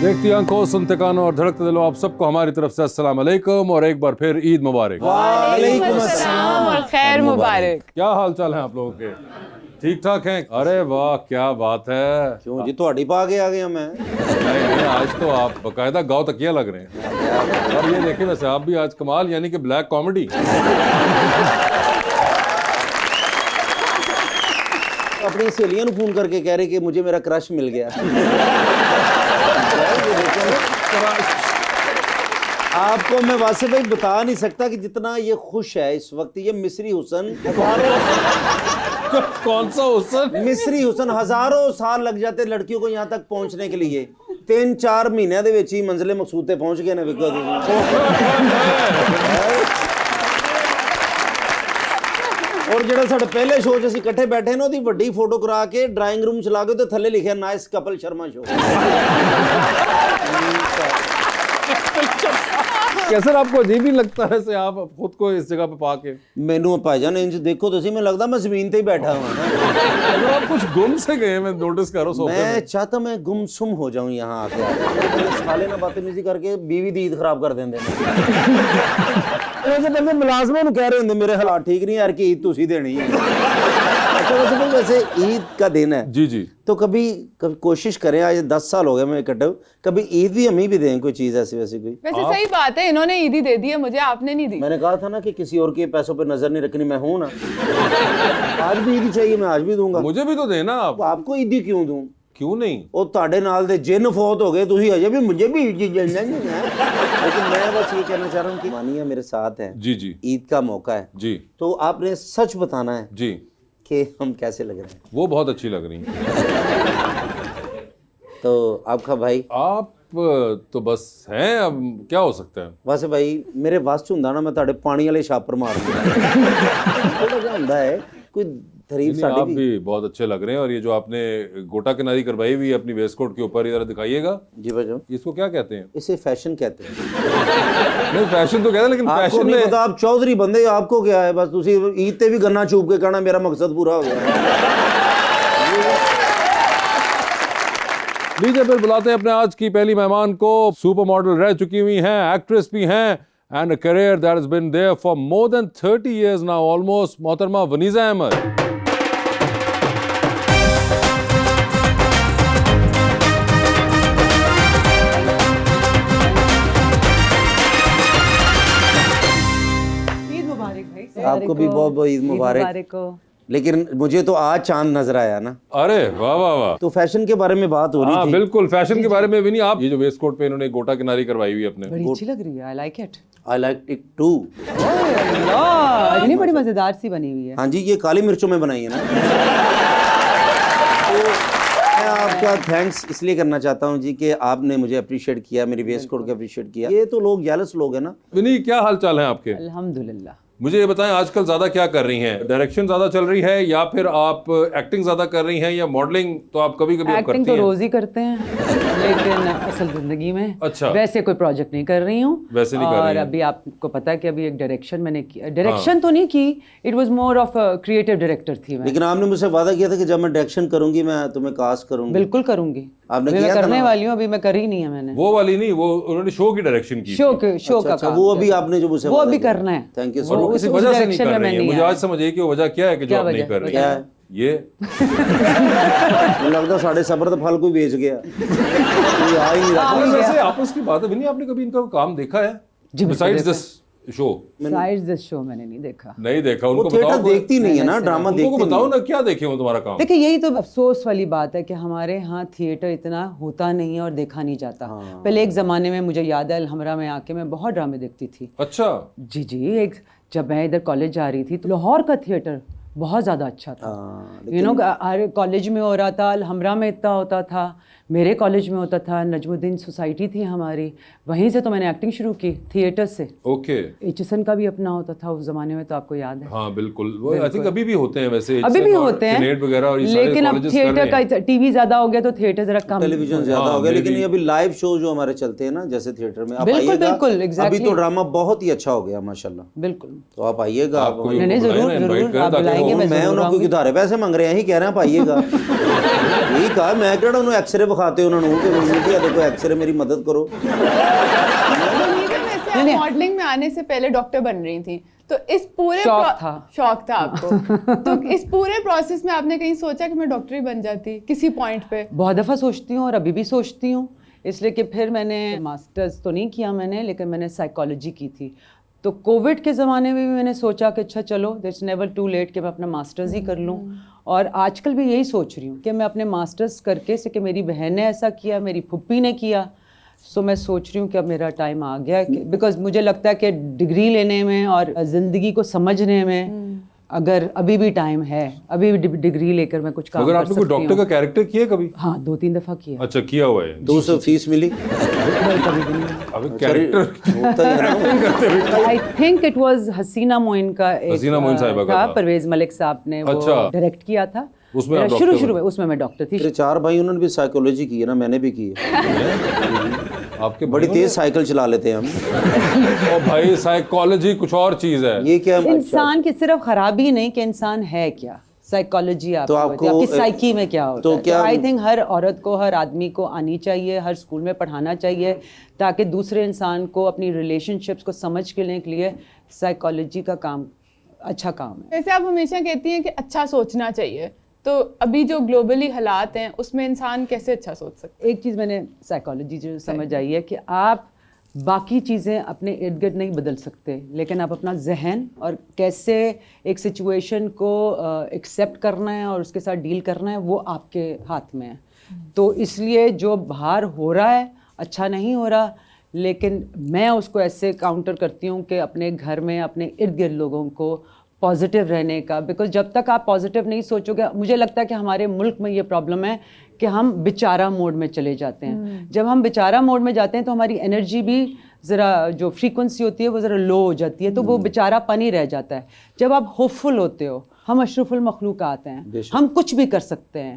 देखती आंखों, सुनते कानों और धड़कते दिलों, आप सबको हमारी तरफ से अस्सलाम वालेकुम और एक बार फिर ईद मुबारक। वालेकुम अस्सलाम और खैर मुबारक। क्या हाल चाल है आप लोगों के? ठीक ठाक हैं? अरे वाह क्या बात है। क्यों जी ਤੁਹਾਡੀ ਪਾ ਕੇ आ गया मैं। नहीं, आज तो आप बकायदा गाँव तकिया लग रहे हैं। और ये देखें वैसे आप भी आज कमाल, यानी कि ब्लैक कॉमेडी। अपनी सहेलियों फोन करके कह रहे कि मुझे मेरा क्रश मिल गया। आपको मैं वासिफ भाई बता नहीं सकता कि जितना ये खुश है इस वक्त ये मिस्री हुसन। कौन सा हुसन? मिस्री हुसन हजारों साल लग जाते लड़कियों को यहाँ तक पहुँचने के लिए, 3-4 महीने ਦੇ ਵਿੱਚ ਹੀ ਮੰਜ਼ਿਲੇ ਮਕਸੂਦ ਤੇ ਪਹੁੰਚ ਗਏ ਨੇ। ਵਿਕੋ ਔਰ ਜਿਹੜਾ ਸਾਡੇ ਪਹਿਲੇ ਸ਼ੋਅ 'ਚ ਅਸੀਂ ਇਕੱਠੇ ਬੈਠੇ ਨੇ ਉਹਦੀ ਵੱਡੀ ਫੋਟੋ ਕਰਾ ਕੇ ਡਰਾਇੰਗ ਰੂਮ 'ਚ ਲਾ ਕੇ ਤੇ ਥੱਲੇ ਲਿਖਿਆ ਨਾਈਸ ਕਪਲ ਸ਼ਰਮਾ ਸ਼ੋ। कैसे आपको अजीब नहीं लगता है आप खुद को इस जगह पे पाके? ਮੈਨੂੰ ਭਾਈजान इंज देखो तो मैं लगता मैं जमीन पे ही बैठा हूँ। अगर आप कुछ गुम से गए, मैं नोटिस कर रहा हूँ। मैं चाहता मैं गुमसुम हो जाऊँ यहाँ आके। साले ना बदतमीजी करके बीवी दी ईद खराब कर देंगे। ऐसे बंदे मुलाजमों को कह रहे होंगे मेरे हालात ठीक नहीं यार कि ईद तुसी देनी है। अच्छा वैसे ईद का दिन है जी जी, तो कभी कोशिश करें, आज 10 साल हो गए मैं इकट्ठे, कभी ईद भी हमें भी दें कोई चीज़ ऐसी वैसी कोई। वैसे सही बात है, इन्होंने ईदी दे दी है मुझे, आपने नहीं दी। मैंने कहा था ना कि किसी और के पैसों पे नजर नहीं रखनी, मैं हूं ना। आज भी ईदी चाहिए, मैं आज भी दूंगा। मुझे भी तो देना आप। आपको ईदी क्यों दूं? क्यों नहीं? ਉਹ ਤੁਹਾਡੇ ਨਾਲ ਦੇ ਜਿੰਨ ਫੌਤ ਹੋ ਗਏ, ਤੁਸੀਂ ਅਜੇ ਵੀ मुझे भी ईद देना नहीं है। लेकिन मैं बस ये कहना चाह रहा हूँ कि मानिए मेरे साथ हैं, जी जी, ईद का मौका है जी तो आपने सच बताना है जी कि हम कैसे लग रहे हैं। वो बहुत अच्छी लग रही हैं। तो आपका भाई आप तो बस हैं, अब क्या हो सकता है। वैसे भाई मेरे वास च हुंदा ना मैं ਤੁਹਾਡੇ ਪਾਣੀ ਵਾਲੇ ਛਾਪਰ ਮਾਰ ਦਿੰਦਾ। ਥੋੜਾ ਜਿਹਾ ਹੁੰਦਾ ਹੈ कोई तारीफ नहीं, साड़ी आप भी बहुत अच्छे लग रहे हैं। और ये जो आपने गोटा किनारी करवाई हुई है अपनी वेस्ट कोट के ऊपर, इधर दिखाइएगा। जी भाई, इसको क्या कहते हैं? इसे फैशन कहते हैं। नहीं, फैशन तो कहते हैं, लेकिन आपको फैशन नहीं में पता, आप चौधरी बंदे, आपको क्या है, बस तुसी ईद ते भी गन्ना चूप के कहना मेरा मकसद पूरा हो गया। लीजिए फिर बुलाते हैं अपने आज की पहली मेहमान को। सुपर मॉडल रह चुकी हुई हैं, एक्ट्रेस भी हैं, and a career that has been there for more than 30 years now almost, मोहतरमा वनीज़ा अहमद। आपको भी बहुत बहुत ईद मुबारक। लेकिन मुझे तो आज चांद नजर आया ना। अरे वाह वाह वाह। तो फैशन के बारे में बात हो रही हाँ थी। बिल्कुल, फैशन के बारे में भी नहीं। आप ये जो वेस्ट कोट पे इन्होंने गोटा किनारी करवाई हुई है अपने, बड़ी अच्छी लग रही है, I like it. I like it too. इतनी बड़ी मजेदार सी बनी हुई है। हाँ जी, ये काली मिर्चों में बनाई है ना। तो मैं आपका थैंक्स इसलिए करना चाहता हूँ जी कि आपने मुझे अप्रिशिएट किया, मेरी वेस्ट कोट को अप्रिशिएट किया। ये तो लोग जेलस लोग हैं ना। विनी क्या हाल चाल है आपके? अल्हम्दुलिल्लाह। मुझे ये बताएं, आजकल ज्यादा क्या कर रही हैं? डायरेक्शन ज्यादा चल रही है या फिर आप एक्टिंग ज्यादा कर रही हैं, या मॉडलिंग तो आप कभी कभी एक्टिंग करती तो हैं? रोज ही करते हैं, लेकिन असल जिंदगी में अच्छा। वैसे कोई प्रोजेक्ट नहीं कर रही हूँ। वैसे नहीं कर रही और हैं। अभी आपको पता है कि अभी एक डायरेक्शन मैंने किया, डायरेक्शन तो नहीं की, it was more of creative director थी मैं। लेकिन आपने मुझसे वादा किया था कि जब मैं डायरेक्शन करूंगी मैं तुम्हें कास्ट करूंगी। बिल्कुल करूंगी, आपने अभी किया मैं था करने ना? वाली हूँ, अभी मैं करी नहीं है मैंने। वो वाली नहीं, वो उन्होंने शो की डायरेक्शन की। शो का अच्छा, काम वो अभी आपने जो मुझसे वो वादा अभी किया। करना है। थैंक यू और सो वो मच। किसी उस वजह से नहीं डायरेक्शन कर में रही है। नहीं मुझे आया। आज समझिए कि वो वजह क्या है कि जो क्या आप नहीं वजह? कर रही क्या हैं। है? ये मुझे लगता साढ़े सब्र का फल कोई बेच गया। कोई आ ही नहीं रहा। वैसे आपस की बात है, विनी आपने कभी इनका काम देखा है besides this show? Side this show मैंने नहीं देखा। नहीं देखा। वो उनको थिएटर बताओ, देखती नहीं है ना, ड्रामा उनको देखती बताओ नहीं। ना क्या देखे वो तुम्हारा काम। देखिए यही तो अफसोस वाली बात है कि हमारे यहाँ थिएटर इतना होता नहीं है और देखा नहीं जाता। पहले एक ज़माने में मुझे याद है अलहमरा में आके मैं बहुत ड्रामे देखती थी। अच्छा, जी जी, एक जब मैं इधर कॉलेज जा रही थी तो लाहौर का थिएटर बहुत ज़्यादा अच्छा था। यू नो हर कॉलेज में हो रहा था, अलहमरा में इतना होता था, मेरे कॉलेज में होता था, नजमुद्दीन सोसाइटी थी हमारी, वहीं से तो मैंने एक्टिंग शुरू की थिएटर से। ओके। एचएसएन का भी अपना होता था उस ज़माने में, तो आपको याद है। हाँ बिल्कुल, वो आई थिंक अभी भी होते हैं वैसे, अभी भी होते हैं, नेट वगैरह, और ये सारे लेकिन अब colleges कर थिएटर रहे हैं। का टीवी ज्यादा हो गया तो थिएटर जरा कम। टेलीविजन ज्यादा हो गया, लेकिन ये अभी लाइव शो जो हमारे चलते हैं ना जैसे थिएटर में, आप बिल्कुल, आइएगा। बिल्कुल, अभी exactly। तो ड्रामा बहुत ही अच्छा हो गया माशाल्लाह। बिल्कुल, तो आप आइएगा। आप आपको भी नहीं, बुलाएं जरूर, ना, invite जरूर, करें आप ताकि बुलाएंगे, वो- मैं मैं जरूर उनको आऊंगी। क्यों धारे पैसे मांग रहे हैं, यही कह रहे हैं आप आइएगा। यही कहा मैं ਕਿਹੜਾ ਉਹਨੂੰ ਐਕਸ-ਰੇ ਵਿਖਾਤੇ ਉਹਨਾਂ ਨੂੰ ਕਿ ਮੰਮੀ ਜੀ ਦੇਖੋ ਐਕਸ-ਰੇ ਮੇਰੀ मदद करो। वैसे आप मॉडलिंग में आने से पहले डॉक्टर बन रही थी, तो इस पूरे शौक था आपको तो इस पूरे प्रोसेस में आपने कहीं सोचा कि मैं डॉक्टर ही बन जाती किसी पॉइंट पे? बहुत दफ़ा सोचती हूँ और अभी भी सोचती हूँ, इसलिए कि फिर मैंने मास्टर्स तो नहीं किया मैंने, लेकिन मैंने साइकोलॉजी की थी। तो कोविड के ज़माने में भी मैंने सोचा कि अच्छा चलो इट्स नेवर टू लेट कि मैं अपना मास्टर्स ही कर लूँ, और आजकल भी यही सोच रही हूँ कि मैं अपने मास्टर्स करके से कि मेरी बहन ने ऐसा किया, मेरी फुप्पी ने किया, सो मैं सोच रही हूँ कि अब मेरा टाइम आ गया है, बिकॉज मुझे लगता है कि डिग्री लेने में और ज़िंदगी को समझने में अगर अभी भी टाइम है, अभी भी डिग्री लेकर मैं कुछ काम अगर कर आपने सकती कोई डॉक्टर हूँ। का कैरेक्टर किया कभी? हाँ 2-3 दफ़ा किया। अच्छा किया हुआ है। 200 फीस मिली? अबे character I think it was Haseena Moin का एक हसीना मोइन साहिबा का था। परवेज मलिक साहब ने वो अच्छा। डायरेक्ट किया था। उसमें आप शुरू डॉक्टर में उसमें मैं डॉक्टर थी। मेरे 4 भाई उन्होंने भी साइकोलॉजी की है ना, मैंने भी की है। आपके बड़ी तेज साइकिल चला लेते हैं हम। और भाई साइकोलॉजी कुछ और चीज है। ये क्या इंसान की सिर्फ खराबी नहीं कि इंसान है क्या, साइकोलॉजी तो आपकी साइकी में क्या होता है। क्या आई थिंक हर औरत को, हर आदमी को आनी चाहिए, हर स्कूल में पढ़ाना चाहिए, ताकि दूसरे इंसान को अपनी रिलेशनशिप्स को समझ के लेने के लिए साइकोलॉजी का काम अच्छा काम है। वैसे आप हमेशा कहती हैं कि अच्छा सोचना चाहिए, तो अभी जो ग्लोबली हालात हैं उसमें इंसान कैसे अच्छा सोच सकता है? एक चीज़ मैंने साइकोलॉजी जो समझ आई है कि आप बाकी चीज़ें अपने इर्द गिर्द नहीं बदल सकते, लेकिन आप अपना जहन और कैसे एक सिचुएशन को एक्सेप्ट करना है और उसके साथ डील करना है वो आपके हाथ में है। तो इसलिए जो बाहर हो रहा है अच्छा नहीं हो रहा, लेकिन मैं उसको ऐसे काउंटर करती हूँ कि अपने घर में अपने इर्द गिर्द लोगों को पॉजिटिव रहने का, बिकॉज जब तक आप पॉजिटिव नहीं सोचोगे, मुझे लगता है कि हमारे मुल्क में ये प्रॉब्लम है कि हम बेचारा मोड में चले जाते हैं। जब हम बेचारा मोड में जाते हैं तो हमारी एनर्जी भी ज़रा जो फ्रीक्वेंसी होती है वो ज़रा लो हो जाती है, तो वो बेचारा पानी रह जाता है। जब आप होपफुल होते हो, हम अशरफुल मखलूक़ात हैं, हम कुछ भी कर सकते हैं।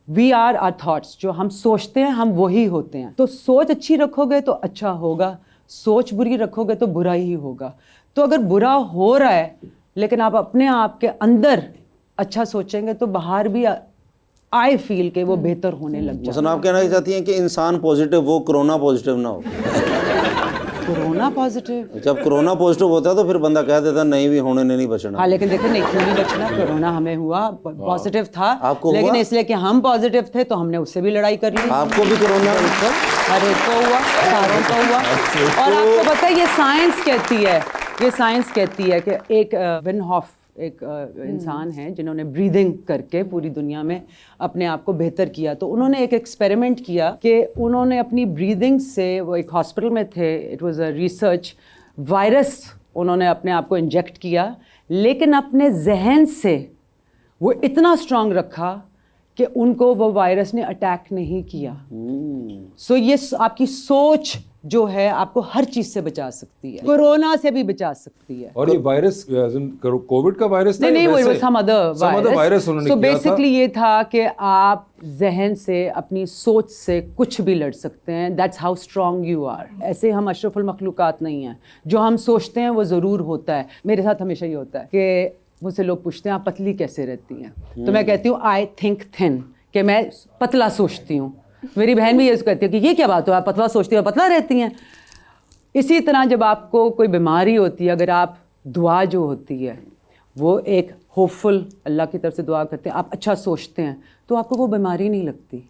वी आर आर थाट्स, जो हम सोचते हैं हम वही होते हैं। तो सोच अच्छी रखोगे तो अच्छा होगा, सोच बुरी रखोगे तो बुरा ही होगा। तो अगर बुरा हो रहा है लेकिन आप अपने आप के अंदर अच्छा सोचेंगे तो बाहर भी आई फील के वो बेहतर होने लग जाए। आप कहना चाहती हैं कि इंसान पॉजिटिव वो कोरोना पॉजिटिव ना हो? कोरोना पॉजिटिव, जब कोरोना पॉजिटिव होता है तो फिर बंदा कह देता नहीं भी होने नहीं बचना। हाँ लेकिन देखो नहीं क्यों नहीं बचना, कोरोना हमें हुआ, पॉजिटिव था आपको लेकिन हुआ? इसलिए कि हम पॉजिटिव थे तो हमने उससे भी लड़ाई कर ली। आपको भी कोरोना? हर एक को हुआ, सारों को हुआ। और आपको पता है ये साइंस कहती है, ये साइंस कहती है कि एक विनहॉफ एक इंसान है जिन्होंने ब्रीदिंग करके पूरी दुनिया में अपने आप को बेहतर किया। तो उन्होंने एक एक्सपेरिमेंट किया कि उन्होंने अपनी ब्रीदिंग से, वो एक हॉस्पिटल में थे, it was a research, virus उन्होंने अपने आप को इंजेक्ट किया, लेकिन अपने जहन से वो इतना स्ट्रांग रखा कि उनको वो वायरस ने अटैक नहीं किया। सो ये आपकी सोच जो है आपको हर चीज से बचा सकती है, कोरोना से भी बचा सकती है। और ये वायरस कोविड का वायरस नहीं वो सम अदर वायरस उन्होंने सो किया था। बेसिकली ये था कि आप जहन से, अपनी सोच से कुछ भी लड़ सकते हैं। That's how strong you are. ऐसे हम अशरफुल मखलूक़ात नहीं हैं, जो हम सोचते हैं वो ज़रूर होता है। मेरे साथ हमेशा ये होता है कि मुझसे लोग पूछते हैं आप पतली कैसे रहती हैं, तो मैं कहती हूँ आई थिंक थिन, कि मैं पतला सोचती हूँ। मेरी बहन भी ये कहती है कि ये क्या बात हो, आप पतला सोचती हो, पतला रहती हैं। इसी तरह जब आपको कोई बीमारी होती है, अगर आप दुआ जो होती है वो एक होपफुल अल्लाह की तरफ से दुआ करते हैं, आप अच्छा सोचते हैं, तो आपको वो बीमारी नहीं लगती।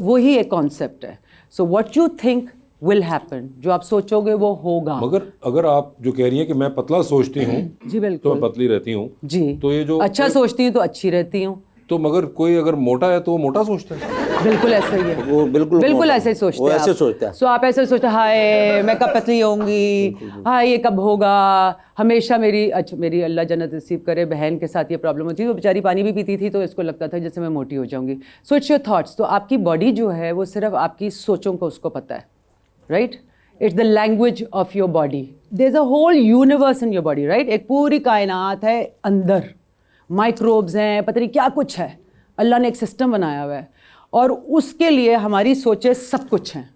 वो ही एक कॉन्सेप्ट है। So what you think will happen, जो आप सोचोगे वो होगा। मगर अगर आप जो कह रही हैं कि मैं पतला सोचती हूँ जी बिल्कुल, तो मैं पतली रहती हूँ जी, तो ये जो अच्छा सोचती हूँ तो अच्छी रहती हूँ। तो मगर कोई अगर मोटा है तो वो मोटा सोचता है। बिल्कुल ऐसा ही है, वो बिल्कुल ऐसे ही सोचते वो हैं ऐसे आप। सोचता है। सो आप ऐसे सोचते हैं हाय मैं कब पतली होंगी, हाय ये कब होगा। हमेशा मेरी अल्लाह जन्नत नसीब करे बहन के साथ ये प्रॉब्लम होती थी, वो बेचारी पानी भी पीती थी तो इसको लगता था जैसे मैं मोटी हो जाऊंगी। So it's your thoughts. तो आपकी बॉडी जो है वो सिर्फ आपकी सोचों को उसको पता है, right? It's the language of your body. There is a whole universe in your body, right? एक पूरी कायनात है अंदर, माइक्रोब्स हैं, पता नहीं क्या कुछ है। अल्लाह ने एक सिस्टम बनाया हुआ है और उसके लिए हमारी सोचें सब कुछ हैं।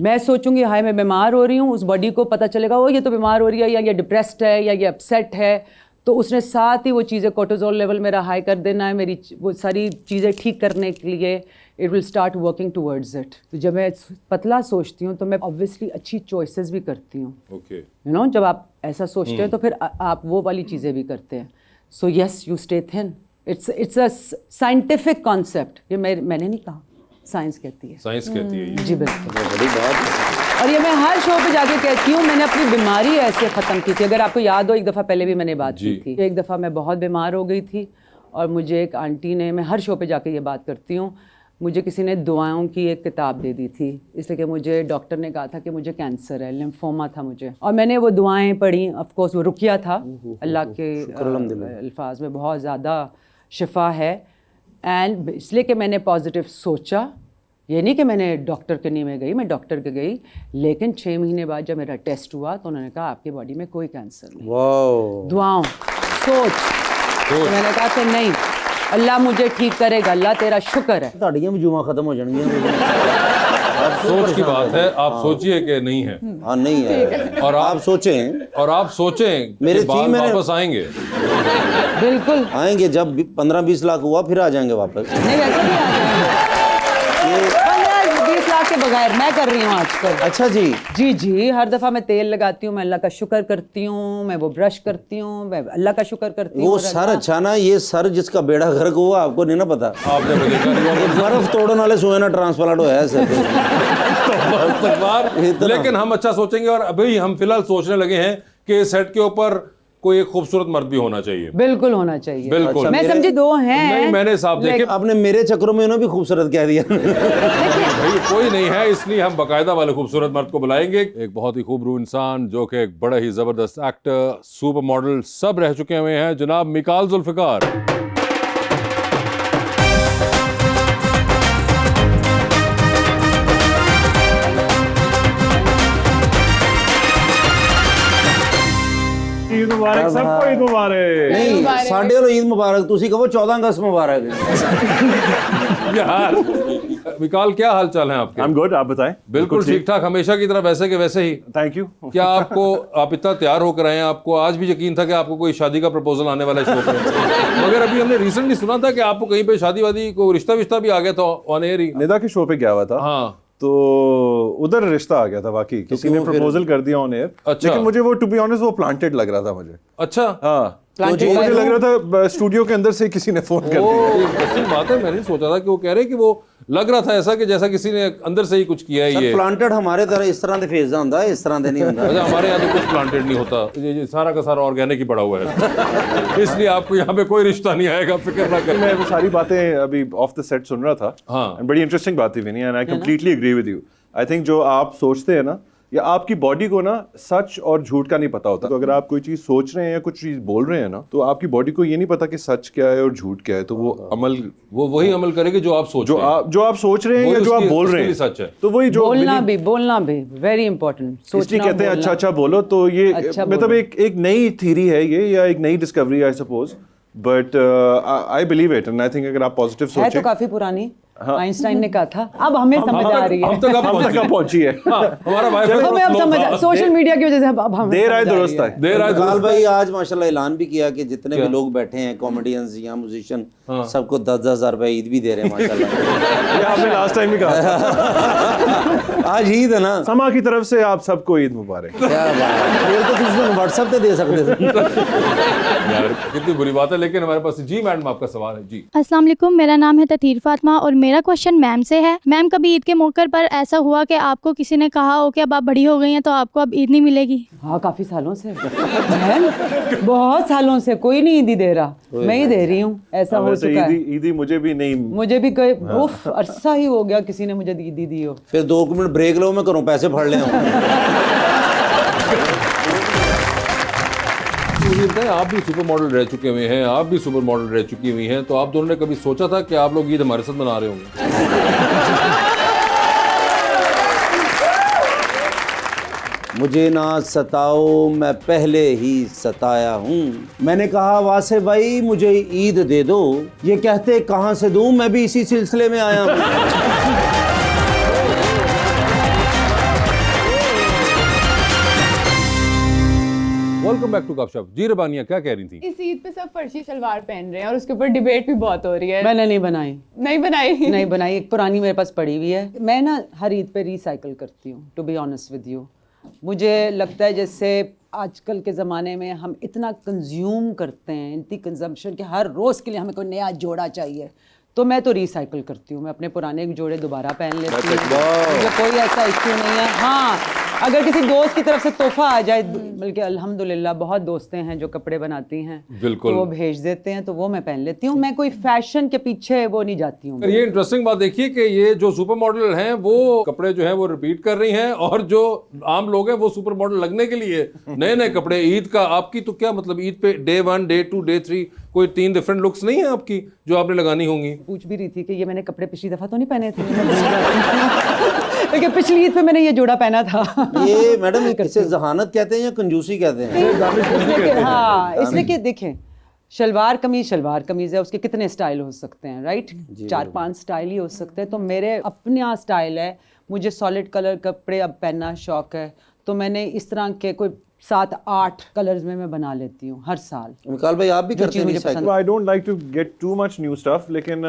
मैं सोचूंगी हाय मैं बीमार हो रही हूँ, उस बॉडी को पता चलेगा वो ये तो बीमार हो रही है, या ये डिप्रेस्ड है, या ये अपसेट है, तो उसने साथ ही वो चीज़ें, कोर्टिसोल लेवल मेरा हाई कर देना है, मेरी वो सारी चीज़ें ठीक करने के लिए it will start working towards it. तो जब मैं पतला सोचती हूँ तो मैं ऑब्वियसली अच्छी चॉइसेस भी करती हूँ। ओके, यू नो, जब आप ऐसा सोचते हैं तो फिर आप वो वाली चीज़ें भी करते हैं। So yes, you stay thin. It's a scientific concept. ये मैंने नहीं कहा, साइंस कहती है। साइंस कहती है ये। जी बिल्कुल। बड़ी बात है। और ये मैं हर शो पे जाके कहती हूँ, मैंने अपनी बीमारी ऐसे ख़त्म की थी। अगर आपको याद हो, एक दफ़ा पहले भी मैंने बात की थी। एक दफ़ा मैं बहुत बीमार हो गई थी और मुझे एक आंटी ने, मैं हर शो पे जाके ये बात करती हूँ, मुझे किसी ने दुआओं की एक किताब दे दी थी, इसलिए कि मुझे डॉक्टर ने कहा था कि मुझे कैंसर है, लिम्फोमा था मुझे। और मैंने वो दुआएं पढ़ी, ऑफ कोर्स वो रुकिया था, अल्लाह के अल्फाज में बहुत ज़्यादा शिफा है। एंड इसलिए कि मैंने पॉजिटिव सोचा, ये नहीं कि मैंने डॉक्टर के नहीं में गई, मैं डॉक्टर के गई, लेकिन 6 महीने बाद जब मेरा टेस्ट हुआ तो उन्होंने कहा आपकी बॉडी में कोई कैंसर नहीं। वाओ। दुआओं, सोच। तो मैंने कहा कि नहीं, अल्लाह मुझे ठीक करेगा, अल्लाह तेरा शुक्र है। ਤੁਹਾਡੀਆਂ ਵੀ ਜੂਆਂ खत्म हो जाएंगी। सोच की बात है, आप सोचिए कि नहीं है। हाँ नहीं है। और आप सोचें, और आप सोचें मेरे कि बाल थी मैंने- वापस आएंगे। बिल्कुल आएंगे जब 15-20 लाख हुआ फिर आ जाएंगे वापस। नहीं, वैसे भी आ जाएंगे। 15-20 लाख के बगैर मैं कर रही हूँ आजकल। अच्छा जी। जी जी, हर दफ़ा मैं तेल लगाती हूँ, मैं अल्लाह का शुक्र करती हूँ, मैं वो ब्रश करती हूँ, मैं अल्लाह का शुक्र करती हूँ। वो और सर अल्लाह- अच्छा ना, ये सर जिसका बेड़ा गर्क हुआ आपको नहीं ना पता। आपने तो देखा नहीं होगा। बर्फ तोड़न वाले सोए ना ट्रांसप्लांट होया है सर। इतना। लेकिन हम अच्छा सोचेंगे। और अभी हम फिलहाल सोचने लगे हैं कि सेट के ऊपर कोई एक खूबसूरत मर्द भी होना चाहिए। बिल्कुल होना चाहिए। बिल्कुल। मैं समझी 2 हैं। नहीं, मैंने साहब देखे, आपने मेरे चक्रों में इन्होंने भी खूबसूरत कह दिया। भाई कोई नहीं है, इसलिए हम बाकायदा वाले खूबसूरत मर्द को बुलाएंगे। एक बहुत ही खूबरू इंसान जो कि एक बड़ा ही जबरदस्त एक्टर, सुपर मॉडल सब रह चुके हुए हैं, जनाब मिकाल जुल्फिकार। ईद मुबारक सबको, ईद मुबारक। नहीं, साढ़े वालों ईद मुबारक, तुसी कहो 14 अगस्त मुबारक। यार मिकाल, क्या हाल चाल है आपके? आई एम गुड, आप बताएं। बिल्कुल ठीक ठाक, हमेशा की तरह, वैसे के वैसे ही। Thank you. क्या आप इतना तैयार होकर आए हैं? आपको आज भी यकीन था कि आपको कोई शादी का प्रपोजल आने वाला है शो पे? मगर अभी हमने रिसेंटली सुना था कि आपको कहीं पे शादी वादी को रिश्ता विश्ता भी आ गया था ऑन एयर ही। निदा के शो पे गया हुआ था। हाँ, तो उधर रिश्ता आ गया था, वाकई किसी ने प्रपोजल कर दिया ऑन एयर। अच्छा। लेकिन मुझे वो, टू बी ऑनेस्ट, वो प्लांटेड लग रहा था मुझे। अच्छा। हाँ, तो मुझे लग रहा था स्टूडियो के अंदर से किसी ने फोन कर दिया। इंटरेस्टिंग बात है। मैंने सोचा था कि वो कह रहे कि वो लग रहा था ऐसा कि जैसा किसी ने अंदर से ही कुछ किया है ये। प्लांटेड हमारे तरह इस तरह दे फेज होता है, इस तरह दे नहीं होता। अच्छा, हमारे यहाँ तो कुछ प्लांटेड नहीं होता, ये सारा का सारा ऑर्गेनिक ही पड़ा हुआ है। इसलिए आपको यहाँ पे कोई रिश्ता नहीं आएगा, फिक्र ना करें। मैं वो सारी बातें अभी ऑफ द सेट सुन रहा था। हाँ। बड़ी इंटरेस्टिंग बात थी Vinni, and I completely agree with you. I think जो आप सोचते हैं ना, या आपकी बॉडी को ना सच और झूठ का नहीं पता होता। तो अगर आप कोई चीज सोच रहे हैं या कुछ चीज बोल रहे हैं ना, तो आपकी बॉडी को ये नहीं पता कि सच क्या है और झूठ क्या है। तो वो वही अमल करेगी जो आप सोच रहे हैं। जो आप सोच रहे हैं या जो आप बोल रहे हैं, सच है। तो वही जो बोलना भी वेरी इंपॉर्टेंट। इसलिए कहते हैं अच्छा बोलो। तो ये अच्छा मतलब एक नई थ्योरी है ये, या एक नई discovery I suppose, but I believe it. And I think अगर आप पॉजिटिव है सोचें। तो काफी पुरानी, आइंस्टाइन ने कहा था, अब हमें समझ आ रही है। हम तक पहुंची है। हमारा हमें अब समझ, सोशल मीडिया की वजह से अब हमें देर आए समझ आ दुरुस्त रही आए। देर आए काल भाई आज माशाल्लाह ऐलान भी किया कि जितने भी लोग बैठे हैं, कॉमेडियंस या म्यूजिशियन, सबको 10-10 हज़ार रुपए ईद भी दे रहे हैं माशाल्लाह। ये आपने लास्ट टाइम भी कहा था। आज ईद है ना। समा की तरफ से आप सबको ईद मुबारक। क्या बात, ये तो किसी दिन व्हाट्सएप पे दे सकते थे। यार कितनी बुरी बात है। लेकिन हमारे पास जी मैडम आपका सवाल है। जी अस्सलाम वालेकुम, मेरा नाम है ततीर फातिमा और मेरा क्वेश्चन मैम से है। मैम, कभी ईद के मौके पर ऐसा हुआ कि आपको किसी ने कहा हो कि अब आप बड़ी हो गई हैं तो आपको अब ईद नहीं मिलेगी? हाँ, काफी सालों से बहन, बहुत सालों से कोई नहीं ईदी दे रहा, मैं ही दे रही हूँ। ऐसा हो चुका है। ईदी मुझे भी नहीं, मुझे भी कोई उफ अरसा ही हो गया किसी ने मुझे ईदी दी हो। फिर 2 मिनट ब्रेक लो, मैं करूँ पैसे फड़ ले आऊं। मुझे लगता है आप भी सुपर मॉडल रह चुके हुए हैं, आप भी सुपर मॉडल रह चुकी हुई हैं, तो आप दोनों ने कभी सोचा था कि आप लोग ईद हमारे साथ मना रहे होंगे? मुझे ना सताओ, मैं पहले ही सताया हूँ। मैंने कहा वासे भाई मुझे ईद दे दो, ये कहते कहाँ से दूं, मैं भी इसी सिलसिले में आया हूँ। वेलकम वेलकम बैक टू गपशप। जी रबानिया क्या कह रही थी? इस ईद पे सब फर्शी शलवार पहन रहे हैं और उसके ऊपर डिबेट भी बहुत हो रही है। मैंने नहीं बनाई, नहीं बनाई। नहीं बनाई, एक पुरानी मेरे पास पड़ी हुई है। मैं ना हर ईद पे रिसाइकल करती हूँ, to be honest with you. मुझे लगता है जैसे आजकल के ज़माने में हम इतना कंज्यूम करते हैं, इतनी कंजम्पशन कि हर रोज़ के लिए हमें कोई नया जोड़ा चाहिए, तो मैं तो रिसाइकल करती हूँ। मैं अपने पुराने जोड़े दोबारा पहन लेती हूँ, मुझे कोई ऐसा इश्यू नहीं है। हाँ, अगर किसी दोस्त की तरफ से तोहफा आ जाए, बल्कि अल्हम्दुलिल्लाह बहुत दोस्तें हैं जो कपड़े बनाती हैं, बिल्कुल, तो वो भेज देते हैं, तो वो मैं पहन लेती हूँ। मैं कोई फैशन के पीछे वो नहीं जाती हूँ। ये इंटरेस्टिंग बात देखिए कि ये जो सुपर मॉडल हैं वो कपड़े जो हैं वो रिपीट कर रही हैं, और जो आम लोग हैं वो सुपर मॉडल लगने के लिए नए नए कपड़े। ईद का आपकी तो क्या मतलब, ईद पे डे 1, डे 2, डे 3 कोई 3 डिफरेंट लुक्स नहीं है आपकी जो आपने लगानी होंगी? पूछ भी रही थी कि ये मैंने कपड़े पिछली दफा तो नहीं पहने थे, लेकिन पिछली ईद पे मैंने ये जोड़ा पहना था। ये मैडम इसे जहानत कहते हैं या कंजूसी कहते हैं? हाँ, इसलिए कि देखें, शलवार कमीज है, उसके कितने स्टाइल हो सकते हैं, राइट? 4-5 स्टाइल ही हो सकते हैं। तो मेरे अपना स्टाइल है, मुझे सॉलिड कलर कपड़े अब पहनना शौक है, तो मैंने इस तरह के कोई 7-8 कलर्स में मैं बना लेती हूँ हर साल। मिकाल भाई आप भी करते हैं recycle? I don't like to get too much new stuff, लेकिन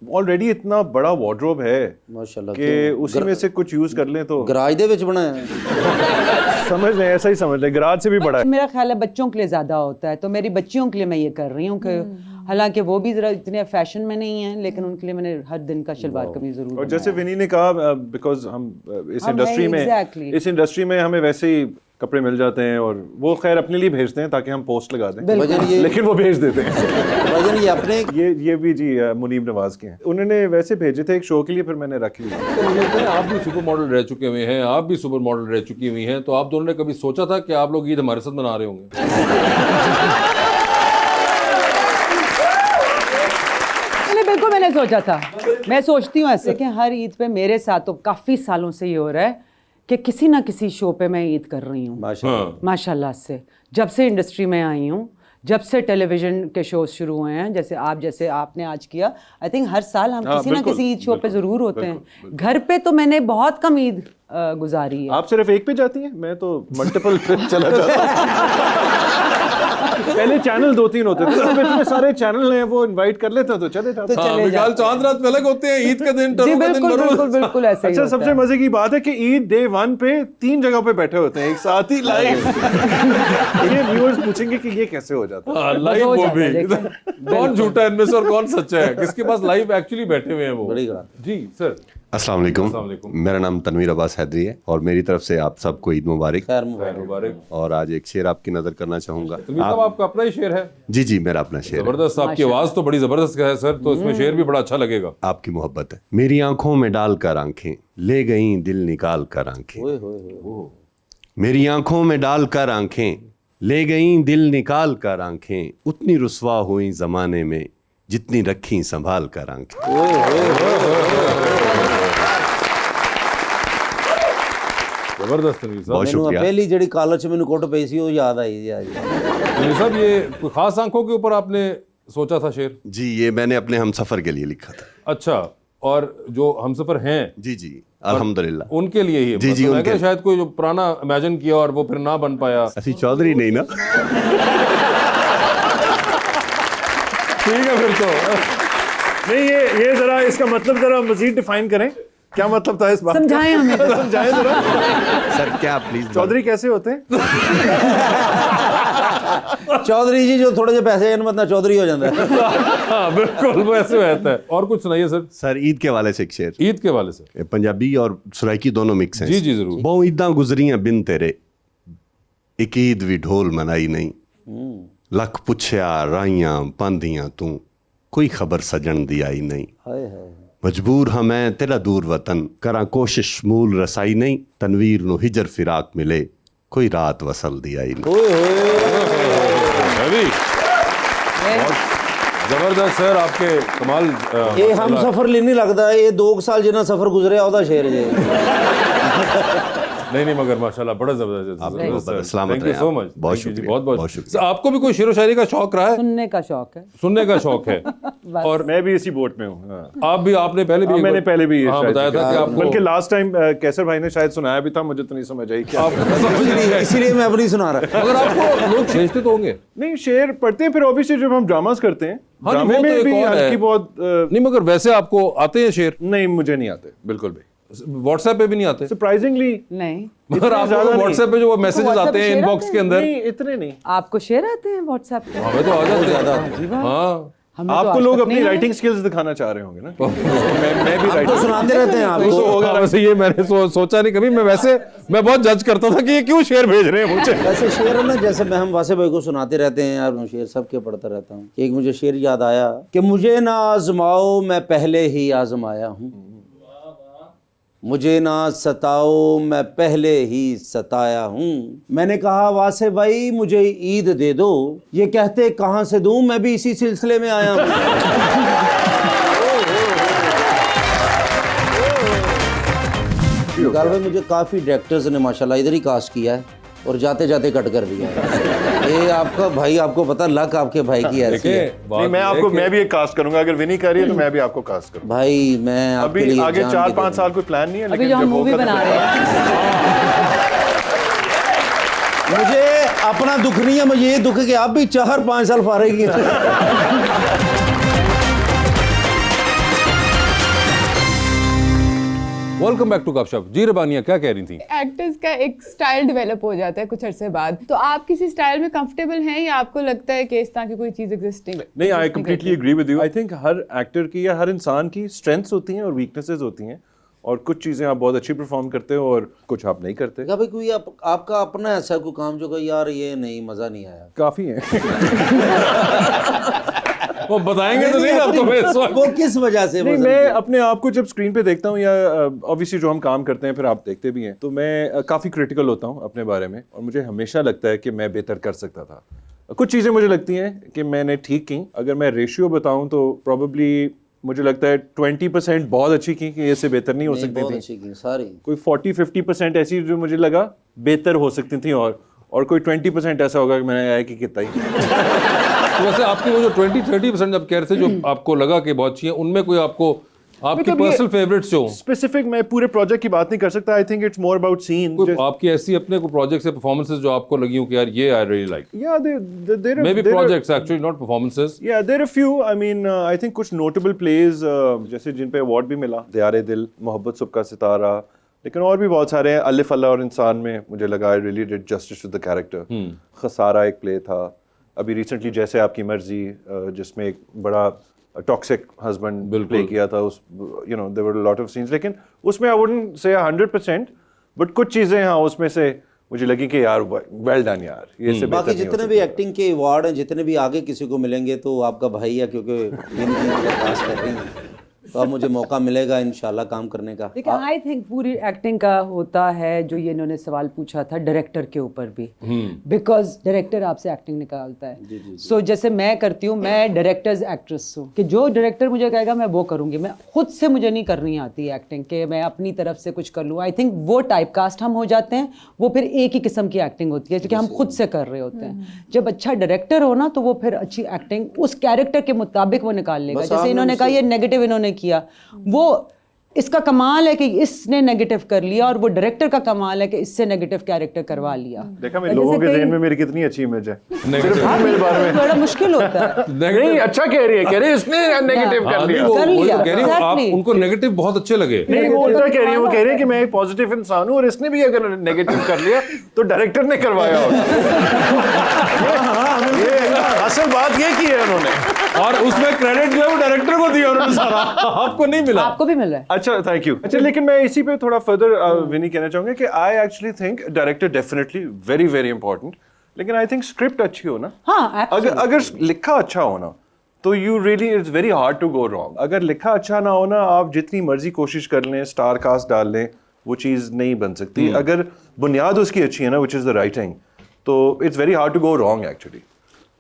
ऑलरेडी इतना बड़ा वार्डरोब है माशाल्लाह कि उसी में से कुछ यूज कर लें तो। गराज दे विच बना है? समझ लें, ऐसा ही समझ लें, गराज से भी बड़ा है। मेरा ख्याल है बच्चों के लिए ज़्यादा होता है, तो मेरी बच्चियों के लिए मैं ये कर रही हूँ कि हालांकि वो भी ज़रा इतने फैशन में नहीं है, लेकिन उनके लिए मैंने हर दिन का शलवार कमीज ज़रूर। और जैसे विनी ने कहा, बिकॉज हम इस इंडस्ट्री में हमें वैसे ही कपड़े मिल जाते हैं, और वो खैर अपने लिए भेजते हैं ताकि हम पोस्ट लगा दें, लेकिन वो भेज देते हैं। वजन ये अपने ये भी जी मुनीब नवाज के हैं, उन्होंने वैसे भेजे थे एक शो के लिए, फिर मैंने रख लिया। तो मुझे लगता है आप भी सुपर मॉडल रह चुके हुए हैं, आप भी सुपर मॉडल रह चुकी हुई हैं, तो आप दोनों ने कभी सोचा था कि आप लोग ईद हमारे साथ मना रहे होंगे? बिल्कुल मैंने सोचा था, मैं सोचती हूँ ऐसे कि हर ईद पे मेरे साथ तो काफ़ी सालों से ये हो रहा है कि किसी ना किसी शो पे मैं ईद कर रही हूँ माशाल्लाह से। जब से इंडस्ट्री में आई हूँ, जब से टेलीविज़न के शोज शुरू हुए हैं, जैसे आपने आज किया, आई थिंक हर साल हम किसी ना किसी ईद शो पे ज़रूर होते हैं। घर पे तो मैंने बहुत कम ईद गुजारी है। आप सिर्फ एक पे जाती हैं, मैं तो मल्टीपल पे चला जाता हूँ। पहले चैनल 2-3 होते थे, अब इतने सारे चैनल हैं, वो इनवाइट कर लेते हैं तो चले जाते हैं। मिकाल, चांद रात पे अलग होते हैं, ईद का दिन बिल्कुल ऐसे ही। अच्छा, सबसे मजे की बात है कि ईद डे 1 पे 3 जगह पे बैठे होते हैं एक साथ ही लाइव। ये व्यूअर्स पूछेंगे कि ये कैसे हो जाता है लाइव? वो भी कौन झूठा है इनमें से और कौन सच्चा है, किसके पास लाइव एक्चुअली बैठे हुए हैं वो? जी सर। अस्सलाम वालेकुम, मेरा नाम तनवीर अब्बास हैदरी है और मेरी तरफ से आप सबको ईद मुबारक। खैर मुबारक। और आज एक शेर आपकी नजर करना चाहूंगा। आपका अपना ही शेर है? जी जी, मेरा अपना शेर। जबरदस्त, आपकी आवाज तो बड़ी जबरदस्त है सर, तो इसमें शेर भी बड़ा अच्छा लगेगा। आपकी मोहब्बत है। मेरी आंखों में डालकर आंखें ले गई दिल निकाल कर आंखें, मेरी आंखों में डालकर आंखें ले गई दिल निकाल कर आंखें, उतनी रुसवा हुई जमाने में जितनी रखी संभाल कर आंखें। जबरदस्त तनवीर साहब, बहुत शुक्रिया। पहली जड़ी कॉलेज में कोट पई सी वो याद आई जी आज। तनवीर साहब, ये कोई खास आंखों के ऊपर आपने सोचा था शेर? जी, ये मैंने अपने हमसफर के लिए लिखा था। अच्छा, और जो हमसफर हैं? जी जी, अल्हम्दुलिल्लाह उनके लिए ही? जी जी, उनके। शायद कोई जो पुराना इमेजिन किया और वो फिर ना बन पाया। असि चौधरी नहीं ना? ठीक है फिर तो। नहीं, ये जरा इसका मतलब जरा मजीद डिफाइन करें, क्या मतलब था इस बात? समझाएं हमें। समझाएं जरा सर, क्या प्लीज। चौधरी कैसे होते हैं? चौधरी जी जो थोड़े से पैसे बंदा चौधरी हो जाता है। हाँ बिल्कुल, वो ऐसे रहता है। और कुछ सुनाइए सर। सर, ईद के वाले से एक शेर। ईद के वाले से? पंजाबी और सराइकी दोनों मिक्स हैं। जी जी जरूर। बहु ईदां गुजरियां बिन तेरे, एक ईद भी ढोल मनाई नहीं, लख पुछया राइयां पांदियां तू, कोई खबर सजन दी आई नहीं, मजबूर हाँ मैं तेरा दूर वतन, करा कोशिश मूल रसाई नहीं, तनवीर नु हिजर फिराक मिले, कोई रात वसल दी आई नहीं। जबरदस्त सर, आपके कमाल। ये हम सफर लेने लगता है, ये 2 साल जिन्ना सफर गुजरिया ਉਹਦਾ शेर जे। नहीं नहीं मगर माशाल्लाह बड़ा जबरदस्त सलामत थैंक यू रहें सो आप। मच बहुत शुक्रिया, बहुत बहुत बहुत शुक्रिया। आपको भी कोई शेरो शायरी का शौक रहा है? सुनने का शौक है। सुनने का शौक है और मैं भी इसी बोट में हूँ। हाँ। आप भी आपने पहले भी मैंने पहले भी ये हाँ शायद बताया था कि आपको बल्कि लास्ट टाइम कैसर भाई ने शायद सुनाया भी था, मुझे तो नहीं समझ आई क्या। इसीलिए मैं अपनी सुना रहा। अगर आपको लोग भेजते तो होंगे नहीं शेर पढ़ते हैं, फिर ऑब्वियसली जब हम ड्रामास करते हैं हाँ जी, ड्रामे वो तो में एक भी और है। हल्की बहुत नहीं मगर वैसे आपको आते हैं शेर? नहीं मुझे नहीं आते बिल्कुल भी, व्हाट्सएप पे भी नहीं आते? सरप्राइजिंगली नहीं, मगर आपको ज्यादा नहीं। व्हाट्सएप पे जो मैसेजेस WhatsApp आते हैं पे शेर इनबॉक्स आते के अंदर, नहीं इतने नहीं। आपको शेर आते हैं व्हाट्सएप पे? हमें तो आ जाते हैं। हाँ हमें तो आपको आज लोग तक अपनी नहीं आए। राइटिंग स्किल्स दिखाना चाह रहे होंगे ना। मैं भी तो राइटिंग सुनाते रहते हैं आपको। हाँ, वैसे ये मैंने सोचा नहीं कभी। मैं बहुत जज करता था कि ये क्यों शेर भेज रहे हैं मुझे। ऐसे शेर है ना, जैसे मैं हम वासे भाई को सुनाते रहते हैं यार, मैं शेर सबके पढ़ता रहता हूँ। एक मुझे शेर याद आया कि मुझे ना आजमाओ मैं पहले ही आजमाया हूँ, मुझे ना सताओ मैं पहले ही सताया हूँ। मैंने कहा वासे भाई मुझे ईद दे दो, ये कहते कहाँ से दूं, मैं भी इसी सिलसिले में आया हूँ। इकबाल भाई मुझे काफ़ी डायरेक्टर्स ने माशाल्लाह इधर ही कास्ट किया है और जाते जाते कट कर दिया है। ये आपका भाई, आपको पता लक आपके भाई की ऐसी है। नहीं मैं भी एक कास्ट करूंगा, अगर विनी कर रही है तो मैं भी आपको कास्ट करूंगा। भाई मैं आपके अभी लिए आगे जान 4-5 के दे साल कोई प्लान नहीं है, अभी लेकिन जो हम जब मूवी होगा तो बना रहे हैं, दूंगा। मुझे अपना दुख नहीं है, मुझे ये दुख है कि आप भी 4-5 साल फारेगी। वेलकम बैक टू गपशप। जी रबानिया क्या कह रही थी? एक्टर्स का एक स्टाइल डेवलप हो जाता है कुछ अरसे बाद, तो आप किसी स्टाइल में कंफर्टेबल हैं या आपको लगता है कि इस तरह की कोई चीज एग्जिस्टिंग नहीं, I completely agree with you. I think हर एक्टर की या हर इंसान की स्ट्रेंथ्स होती हैं और वीकनेसेस होती हैं, और कुछ चीजें आप बहुत अच्छी परफॉर्म करते हो और कुछ आप नहीं करते। क्या भाई कोई आपका अपना ऐसा कोई काम जो कि यार ये नहीं, मजा नहीं आया? काफी है। वो बताएंगे तो नहीं आप तुम्हें इस वक्त। वो किस वजह से नहीं, पसंद मैं किया? अपने आप को जब स्क्रीन पे देखता हूँ या ऑब्वियसली जो हम काम करते हैं फिर आप देखते भी हैं, तो मैं काफ़ी क्रिटिकल होता हूँ अपने बारे में, और मुझे हमेशा लगता है कि मैं बेहतर कर सकता था। कुछ चीज़ें मुझे लगती हैं कि मैंने ठीक की। अगर मैं रेशियो बताऊँ तो प्रॉबली मुझे लगता है 20% बहुत अच्छी की कि इससे बेहतर नहीं हो नहीं, सकती बहुत थी। अच्छी की सारी। कोई 40-50% ऐसी जो मुझे लगा बेहतर हो सकती थी, और कोई 20% ऐसा होगा कि मैंने आया कि कितना ही। तो वैसे आपकी वो जो 20-30% जब कह रहे थे जो आपको लगा कि बहुत अच्छी है, उनमें कोई आपकी मतलब ये- पर्सनल फेवरेट्स जो स्पेसिफिक मैं पूरे प्रोजेक्ट की बात नहीं कर सकता। I think it's more about scene. कोई आपकी ऐसी अपने को प्रोजेक्ट से परफॉर्मेंसेस जो आपको लगी हो कि यार ये I really like? Yeah, there may be projects actually not performances. Yeah, there are few. I mean, I think कुछ notable plays जैसे जिन पे अवार्ड भी मिला, दियारे दिल, मोहब्बत सुबह सितारा, लेकिन और भी बहुत सारे हैं। अलिफ अल्लाह और इंसान में मुझे लगा I really did justice to the character. खसारा एक प्ले था। अभी रिसेंटली जैसे आपकी मर्जी जिसमें एक बड़ा टॉक्सिक हस्बैंड प्ले किया था, उस there were a lot of scenes, लेकिन उसमें I wouldn't say 100%, but कुछ चीज़ें हाँ उसमें से मुझे लगी कि यार वेल डन यार, ये से बेहतर बाकी नहीं हो जितने भी एक्टिंग के अवार्ड हैं, जितने भी आगे किसी को मिलेंगे तो आपका भाई है, क्योंकि इनकी पास कर रही हैं, तो अब मुझे मौका मिलेगा इंशाल्लाह काम करने का। देखिए आई थिंक पूरी एक्टिंग का होता है जो ये इन्होंने सवाल पूछा था डायरेक्टर के ऊपर भी, बिकॉज डायरेक्टर आपसे एक्टिंग निकालता है। सो जैसे मैं करती हूँ, मैं डायरेक्टर्स एक्ट्रेस हूँ कि जो डायरेक्टर मुझे कहेगा मैं वो करूँगी। मैं खुद से मुझे नहीं करनी आती एक्टिंग कि मैं अपनी तरफ से कुछ कर लूँ। आई थिंक वो टाइप कास्ट हम हो जाते हैं, वो फिर एक ही किस्म की एक्टिंग होती है जो कि हम खुद से कर रहे होते हैं। जब अच्छा डायरेक्टर हो ना तो वो फिर अच्छी एक्टिंग उस कैरेक्टर के मुताबिक वो निकाल लेगा। जैसे इन्होंने कहा ये नेगेटिव इन्होंने किया, वो इसका कमाल है कि इसने नेगेटिव कर लिया, और वो डायरेक्टर का कमाल है कि इससे नेगेटिव कैरेक्टर करवा लिया। देखा मैं लोगों के ज़हन में मेरी कितनी अच्छी इमेज है। हाँ, बड़ा मुश्किल होता है। नहीं अच्छा कह रही है, कह रही है इसने नेगेटिव कर लिया। कर लिया, कह रही हूँ आप exactly। उनको नेगेटिव बहुत अच्छे लगे। नहीं वो उल्टा कह रही है, वो कह रही है कि मैं एक पॉजिटिव इंसान हूँ और इसने भी अगर नेगेटिव कर लिया तो डायरेक्टर ने करवाया होगा। ये असल बात ये की है उन्होंने, और उसमें क्रेडिट जो है वो डायरेक्टर को दिया उन्होंने सारा, आपको नहीं मिला। आपको भी मिल रहा है। अच्छा थैंक यू। अच्छा लेकिन मैं इसी पे थोड़ा फर्दर विनी कहना चाहूंगा कि I actually think director definitely very very important, लेकिन आई थिंक स्क्रिप्ट अच्छी हो ना, हाँ, अगर लिखा अच्छा हो ना तो you really it's very hard to go wrong. अगर लिखा अच्छा ना हो ना, आप जितनी मर्जी कोशिश कर लें, स्टार कास्ट डाल लें, वो चीज़ नहीं बन सकती। अगर बुनियाद उसकी अच्छी है ना, विच इज़ द राइटिंग, तो it's very hard to go wrong actually.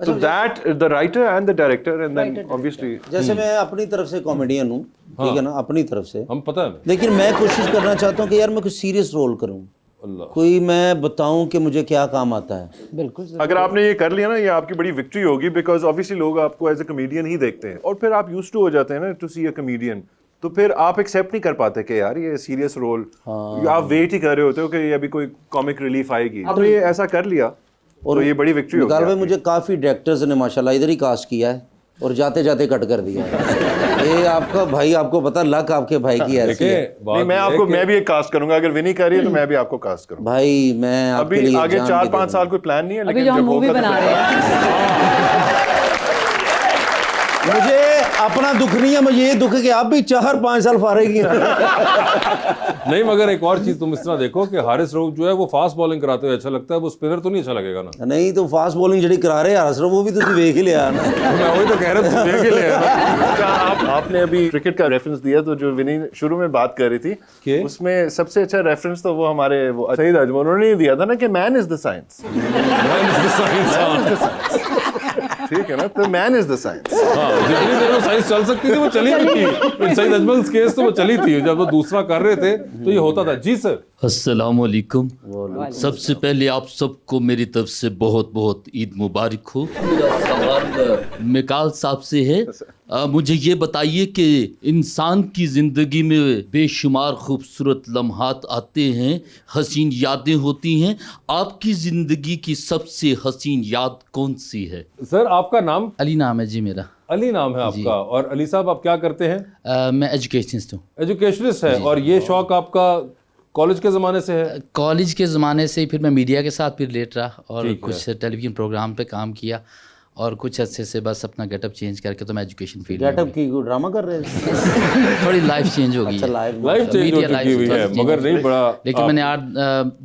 So that the writer and the director and then obviously जैसे मैं अपनी तरफ से कॉमेडियन हूँ, ठीक है ना, अपनी तरफ से, हम पता है लेकिन मैं कोशिश करना चाहता हूँ कि यार मैं कुछ सीरियस रोल करूँ, कोई मैं बताऊं कि मुझे क्या काम आता है? बिल्कुल अगर आपने ये कर लिया ना, ये आपकी बड़ी विक्ट्री होगी, बिकॉज ऑब्वियसली लोग आपको एज ए कमेडियन ही देखते हैं और फिर आप यूज्ड टू हो जाते हैं ना टू सी अ कमेडियन, तो फिर आप एक्सेप्ट नहीं कर पाते कि यार ये सीरियस रोल, आप वेट ही कर रहे होते हो कि ये अभी कोई कॉमिक रिलीफ आएगी, तो ये ऐसा कर लिया और ये बड़ी विक्ट्री होगी। निकाल भाई, मुझे काफ़ी डायरेक्टर्स ने माशाल्लाह इधर ही कास्ट किया है और जाते जाते कट कर दिया है। ये आपका भाई, आपको पता, लक आपके भाई की ऐसी है। नहीं, मैं भी एक कास्ट करूंगा, अगर विनी कर रही है तो मैं भी आपको कास्ट करूंगा भाई। मैं आपके अभी लिए आगे जान 4-5 साल कोई प्लान नहीं है, अभी लेकिन जो हम जब मूवी होगा तो बना फिर- रहे हैं मुझे अपना दुख नहीं है, मुझे ये दुख है कि आप भी 4-5 साल फारेगी। नहीं, मगर एक और चीज तुम इस तरह देखो कि हारिस रऊफ जो है वो फास्ट बॉलिंग कराते हुए अच्छा लगता है, वो स्पिनर तो नहीं अच्छा लगेगा ना। नहीं तो फास्ट बॉलिंग जड़ी करा रहे यार, वो भी तुम वेख ही लिया ना। मैं वही तो कह रहा था, देख ही ले यार। अच्छा, आपने अभी क्रिकेट का रेफरेंस दिया, तो जो विनी शुरू में बात कर रही थी उसमें सबसे अच्छा रेफरेंस तो वो हमारे वो सईद अजमल उन्होंने दिया था ना कि मैन इज द साइंस। ठीक है ना, तो मैन इज द साइंस। हाँ, जितनी देर में साइंस चल सकती थी वो चली भी थी। सईद अजमल केस तो वो चली थी, जब वो दूसरा कर रहे थे तो ये होता था। जी सर। अस्सलाम वालेकुम। सबसे पहले आप सबको मेरी तरफ से बहुत बहुत ईद मुबारक हो। मेरा सवाल मिकाल साहब से है। मुझे ये बताइए कि इंसान की ज़िंदगी में बेशुमार खूबसूरत लम्हात आते हैं, हसीन यादें होती हैं। आपकी ज़िंदगी की सबसे हसीन याद कौन सी है? सर आपका नाम? अली नाम है जी मेरा। अली नाम है आपका। और अली साहब आप क्या करते हैं? मैं एजुकेशनिस्ट हूँ। एजुकेशनिस्ट है। और ये शौक आपका कॉलेज के ज़माने से है? कॉलेज के ज़माने से फिर मैं मीडिया के साथ भी रिलेट रहा और कुछ टेलीविज़न प्रोग्राम पे काम किया और कुछ अच्छे से बस अपना गेटअप चेंज करके तो मैं एजुकेशन फील्ड में गेटअप की ड्रामा कर रहे थे? थोड़ी लाइफ चेंज हो गई है। लाइफ चेंज हो चुकी हुई है, मगर नहीं बड़ा। लेकिन मैंने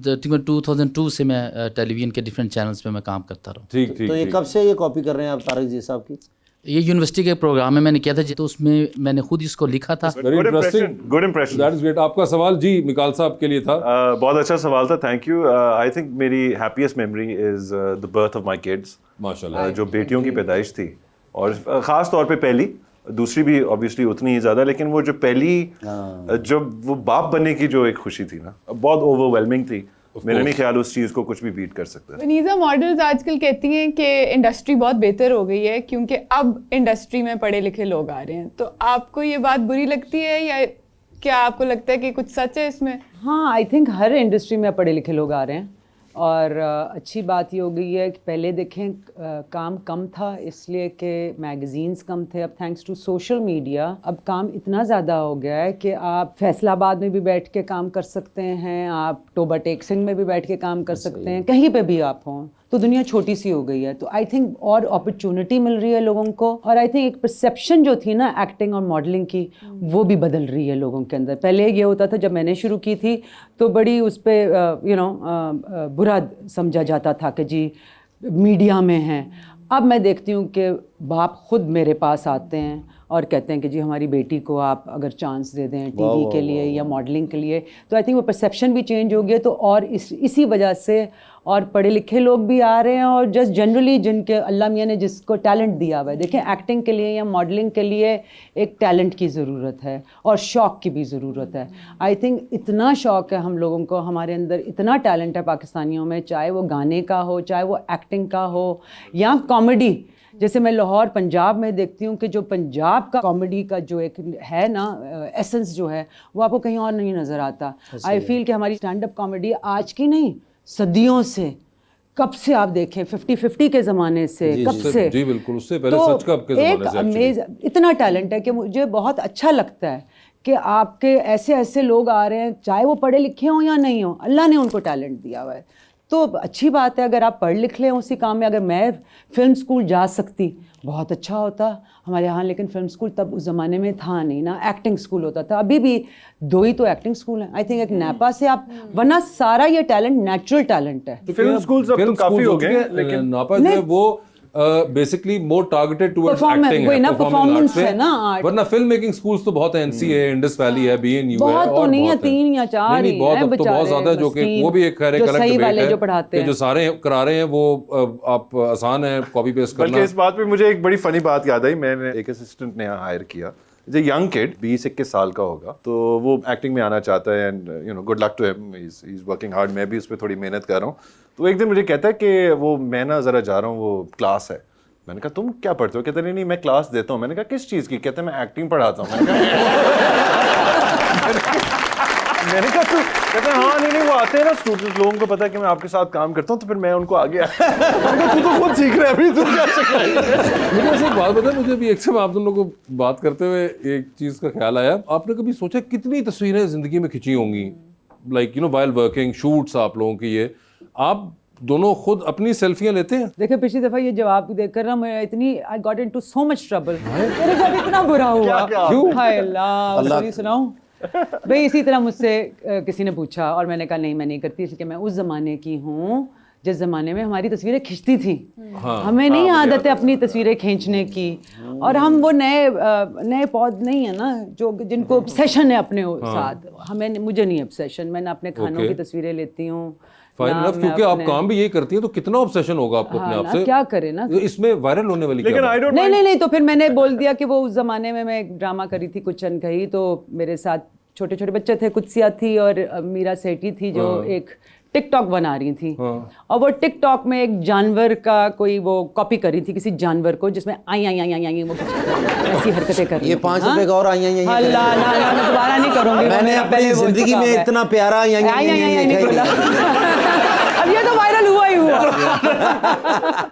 2002 से मैं टेलीविज़न के डिफरेंट चैनल्स पे मैं काम करता रहा। ठीक ठीक। तो ये कब से ये कॉपी कर रहे हैं आप तारिक जी साहब की? ये यूनिवर्सिटी के प्रोग्राम में मैंने किया था जी, तो उसमें मैंने खुद इसको लिखा था। Very interesting, good impression. That is great. आपका सवाल जी मिकाल साहब के लिए था। बहुत अच्छा सवाल था, थैंक यू। आई थिंक मेरी happiest memory is the birth of my kids. माशाल्लाह। जो बेटियों की पैदाइश थी, और ख़ास तौर पे पहली, दूसरी भी ऑब्वियसली उतनी ही ज़्यादा, लेकिन वो जो पहली जब वो बाप बनने की जो एक खुशी थी ना, बहुत ओवरवेलमिंग थी। मेरा नहीं ख्याल उस चीज़ को कुछ भी बीट कर सकता है। वनीज़ा मॉडल्स आजकल कहती हैं कि इंडस्ट्री बहुत बेहतर हो गई है क्योंकि अब इंडस्ट्री में पढ़े लिखे लोग आ रहे हैं, तो आपको ये बात बुरी लगती है या क्या आपको लगता है कि कुछ सच है इसमें? हाँ, आई थिंक हर इंडस्ट्री में पढ़े लिखे लोग आ रहे हैं और अच्छी बात ये हो गई है कि पहले देखें काम कम था इसलिए कि मैगज़ीन्स कम थे। अब थैंक्स टू सोशल मीडिया अब काम इतना ज़्यादा हो गया है कि आप फैसलाबाद में भी बैठ के काम कर सकते हैं, आप टोबा टेक्सिंग में भी बैठ के काम कर सकते हैं, कहीं पे भी आप हों। तो दुनिया छोटी सी हो गई है, तो आई थिंक और अपॉर्चुनिटी मिल रही है लोगों को। और आई थिंक एक परसेप्शन जो थी ना एक्टिंग और मॉडलिंग की, वो भी बदल रही है लोगों के अंदर। पहले ये होता था, जब मैंने शुरू की थी तो बड़ी उस पर बुरा समझा जाता था कि जी मीडिया में हैं। अब मैं देखती हूँ कि बाप खुद मेरे पास आते हैं और कहते हैं कि जी हमारी बेटी को आप अगर चांस दे दें टीवी के लिए या मॉडलिंग के लिए, तो आई थिंक वो परसेप्शन भी चेंज हो गया। तो और इसी वजह से और पढ़े लिखे लोग भी आ रहे हैं और जस्ट जनरली जिनके अल्लाह मियाँ ने जिसको टैलेंट दिया हुआ है। देखें, एक्टिंग के लिए या मॉडलिंग के लिए एक टैलेंट की ज़रूरत है और शौक़ की भी ज़रूरत है। आई थिंक इतना शौक़ है हम लोगों को, हमारे अंदर इतना टैलेंट है पाकिस्तानियों में, चाहे वो गाने का हो, चाहे वो एक्टिंग का हो या कॉमेडी। जैसे मैं लाहौर पंजाब में देखती हूँ कि जो पंजाब का कॉमेडी का जो एक है ना एसेंस जो है, वो आपको कहीं और नहीं नज़र आता। आई फील कि हमारी स्टैंड अप कॉमेडी आज की नहीं, सदियों से, कब से आप देखें 50-50 के ज़माने से, कब से। जी बिल्कुल, उससे पहले तो सच कब के ज़माने से एक इतना टैलेंट है कि मुझे बहुत अच्छा लगता है कि आपके ऐसे ऐसे लोग आ रहे हैं, चाहे वो पढ़े लिखे हों या नहीं हों, अल्लाह ने उनको टैलेंट दिया हुआ है। तो अच्छी बात है अगर आप पढ़ लिख लें उसी काम में। अगर मैं फ़िल्म स्कूल जा सकती बहुत अच्छा होता हमारे यहाँ, लेकिन फ़िल्म स्कूल तब उस ज़माने में था नहीं ना, एक्टिंग स्कूल होता था। अभी भी 2 ही तो एक्टिंग स्कूल हैं आई थिंक, एक नैपा से आप, वरना सारा ये टैलेंट नेचुरल टैलेंट है। तो फिल्म स्कूल्स अब तो काफ़ी हो गए, लेकिन नापा जो है वो बेसिकली मोर टारगेटेड टुवर्ड्स एक्टिंग है, परफॉर्मेंस है ना आर्ट। वरना फिल्म मेकिंग स्कूल्स तो बहुत है, एनसीए, इंडस वैली है, बीएनयू है, बहुत तो और नहीं है, बहुत 3 या 4 नहीं, बहुत अब तो बहुत ज्यादा, जो कि वो भी एक खैर एक अलग डिबेट है, जो पढ़ाते हैं, जो सारे करा रहे हैं वो आप आसान है कॉपी पेस्ट करना। बल्कि इस बात पे मुझे एक बड़ी फनी बात याद आई। मैंने एक असिस्टेंट नया हायर किया यंग किड 20-21 साल का होगा, तो वो एक्टिंग में आना चाहता है and you know good luck to him, he is working hard. मैं भी उस पर थोड़ी मेहनत कर रहा हूँ। तो एक दिन मुझे कहता है कि वो मैं ना ज़रा जा रहा हूँ, वो क्लास है। मैंने कहा तुम क्या पढ़ते हो? कहते नहीं मैं क्लास देता हूँ। मैंने कहा किस चीज़ की? कहते मैं एक्टिंग पढ़ाता हूँ। मैंने कहा तू? कहते हैं हाँ नहीं वो आते हैं ना स्टूडेंट्स, लोगों को पता है कि मैं आपके साथ काम करता हूँ, तो फिर मैं उनको आगे तू तो खुद सीख रहा है अभी, तू क्या सिखाएगा? मुझे ऐसे एक बात बताए, मुझे भी एक समय आप दोनों को बात करते हुए एक चीज़ का ख्याल आया। आपने कभी सोचा कितनी तस्वीरें ज़िंदगी में खिंची होंगी, like you know while working, shoots आप लोगों की, ये आप दोनों खुद अपनी सेल्फियां लेते हैं? देखिए पिछली दफा ये जवाब देखकर ना मैं इतनी I got into so much trouble, मेरे साथ इतना बुरा हुआ। क्यों? हाय अल्लाह, स्टोरी सुनाऊं? भाई इसी तरह मुझसे किसी ने पूछा और मैंने कहा नहीं मैं नहीं करती, इसलिए मैं उस ज़माने की हूँ जिस ज़माने में हमारी तस्वीरें खींचती थी। हमें नहीं आदत है अपनी तस्वीरें खींचने की, और हम वो नए पौध नहीं है ना जो जिनको ऑब्सेशन है अपने साथ। हमें मुझे नहीं ऑब्सेशन, मैं ना अपने खानों की तस्वीरें लेती हूँ। फाइन इनफ, क्योंकि आप काम भी यही करती हैं, तो कितना ऑब्सेशन होगा आपको अपने आप से? क्या करे ना, इसमें वायरल होने वाली लेकिन आई डोंट नहीं तो फिर मैंने बोल दिया कि वो उस ज़माने में मैं एक ड्रामा करी थी कुछ अनकही, तो मेरे साथ छोटे छोटे बच्चे थे, कुत्सिया थी और मीरा सेठी थी जो एक टिकटॉक बना रही थी। और वो टिकटॉक में एक जानवर का कोई वो कॉपी करी थी किसी जानवर को, जिसमें आई वो ऐसी हरकतें कर रही ये थी। 5 रुपए का और आई अल्लाह ना मैं दोबारा नहीं करूंगी। मैंने अपनी जिंदगी में इतना प्यारा आई नहीं बोला। अब ये तो वायरल हुआ ही हुआ।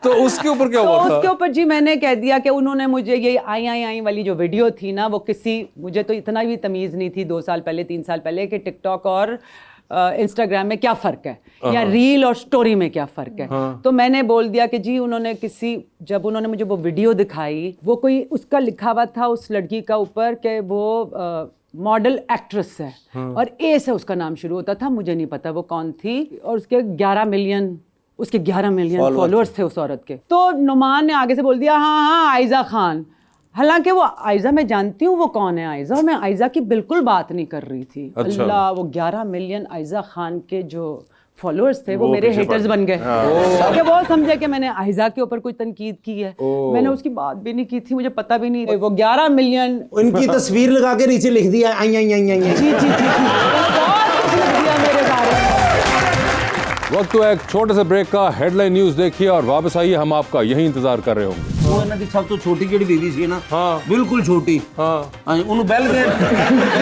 तो उसके ऊपर क्या तो हुआ था? उसके ऊपर जी मैंने कह दिया कि उन्होंने मुझे ये आई वाली जो वीडियो थी ना, वो किसी, मुझे तो इतना भी तमीज़ नहीं थी 2 साल पहले 3 साल पहले कि टिकटॉक और इंस्टाग्राम में क्या फ़र्क है, या रील और स्टोरी में क्या फ़र्क है। तो मैंने बोल दिया कि जी उन्होंने जब उन्होंने मुझे वो वीडियो दिखाई, वो कोई उसका लिखा हुआ था उस लड़की का ऊपर कि वो मॉडल एक्ट्रेस है और ए से उसका नाम शुरू होता था, मुझे नहीं पता वो कौन थी, और उसके 11 मिलियन फॉलोअर्स थे उस औरत के। तो नुमान ने आगे से बोल दिया हाँ आयजा खान, हालांकि वो आयजा मैं जानती हूँ वो कौन है आयजा, और मैं आयजा की बिल्कुल बात नहीं कर रही थी। अच्छा। अल्लाह, वो 11 मिलियन आयजा खान के जो फॉलोअर्स थे वो मेरे हेटर्स बन गए, क्योंकि वो समझे कि मैंने आयजा के ऊपर कोई तनकीद की है। मैंने उसकी बात भी नहीं की थी, मुझे पता भी नहीं। वो 11 मिलियन उनकी तस्वीर लगा के नीचे लिख दिया आई जी बहुत कुछ लिख दिया मेरे बारे में। वक्त तो एक छोटे से ब्रेक का, हेडलाइन न्यूज देखिए और वापस आइए, हम आपका यही इंतजार कर रहे होंगे। वो इन्हां दी सब तो छोटी जेड़ी बीवी सी ना, हाँ बिल्कुल छोटी, हाँ उन्होंने बेल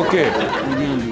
ओके,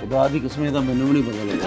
खुदा दी कसम दा मैनू भी नहीं पता लगा।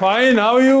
Fine, how are you?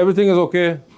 Everything is okay?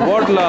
What la?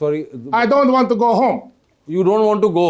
Sorry, I don't want to go home. you don't want to go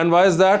And why is that?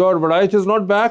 Your wife is not back?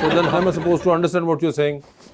So then how am I supposed to understand what you're saying?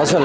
असल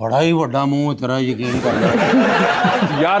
बड़ा ही बड़ा मुंह तेरा यकीन कर यार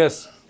Yes.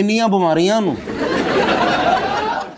ਇੰਨੀਆਂ ਬਿਮਾਰੀਆਂ ਨੂੰ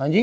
हाँ जी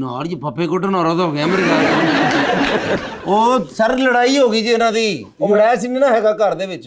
ਨਾਰ ਜੀ ਫੱਫੇ ਕੁੱਟਣ ਔਰਤ ਹੋ ਗਿਆ ਮੇਰੇ ਨਾਲ। ਉਹ ਸਰ ਲੜਾਈ ਹੋ ਗਈ ਜੀ ਇਹਨਾਂ ਦੀ, ਉਹ ਬੜਾ ਸੀ ਨਾ ਹੈਗਾ ਘਰ ਦੇ ਵਿੱਚ।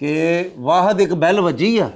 ਕਿ ਵਾਹਦ ਇੱਕ ਬੈਲ ਵੱਜੀ ਆ।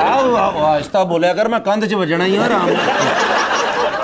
ਆਹ ਆਹਿਸਤਾ ਬੋਲਿਆ ਕਰ, ਮੈਂ ਕੰਧ 'ਚ ਵੱਜਣਾ ਹੀ ਆ ਆਰਾਮ ਨਾਲ।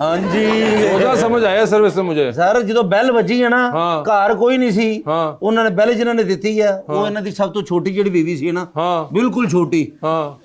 हाँ जी ਉਹਦਾ ਸਮਝ ਆਇਆ ਸਰਵਿਸ से मुझे ਸਰ ਜਦੋਂ ਬੈਲ ਵੱਜੀ ਹੈ ਨਾ ਹਾਂ। ਘਰ ਕੋਈ ਨਹੀਂ ਸੀ ਹਾਂ। ਉਹਨਾਂ ਨੇ ਬੈਲ ਜਿਨ੍ਹਾਂ ਨੇ ਦਿੱਤੀ ਹੈ ਉਹ ਇਹਨਾਂ ਦੀ ਸਭ ਤੋਂ ਛੋਟੀ ਜਿਹੜੀ ਬੀਵੀ ਸੀ ਨਾ ਹਾਂ। ਬਿਲਕੁਲ ਛੋਟੀ हाँ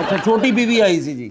ਅੱਛਾ ਛੋਟੀ ਬੀਵੀ ਆਈ ਸੀ ਜੀ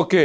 ओके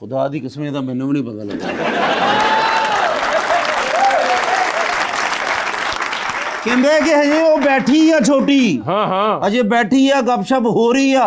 ਖੁਦਾ ਦੀ ਕਸਮ ਇਹਦਾ ਮੈਨੂੰ ਵੀ ਨਹੀਂ ਪਤਾ ਲੱਗਾ ਕਹਿੰਦੇ ਕਿ ਹਜੇ ਉਹ ਬੈਠੀ ਆ ਛੋਟੀ हाँ हाँ ਅਜੇ ਬੈਠੀ ਆ ਗੱਪਸ਼ਪ ਹੋ ਰਹੀ ਆ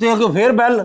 ਤੇ ਅੱਗੇ ਫੇਰ ਬੈਲ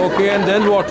ओके एंड देन व्हाट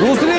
दूसरी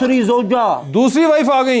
ਸਰੀ ਜ਼ੋਜਾ दूसरी वाइफ आ गई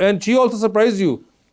and she also surprise you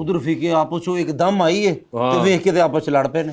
ਉਧਰ ਫਿਕੇ ਆਪਸ ਚੋਂ ਇੱਕਦਮ ਆਈ ਹੈ ਤੇ ਵੇਖ ਕੇ ਤੇ ਆਪਸ ਚ ਲੜ ਪਏ ਨੇ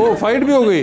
ओ फाइट भी हो गई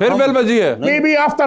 फिर बेल बजी है maybe after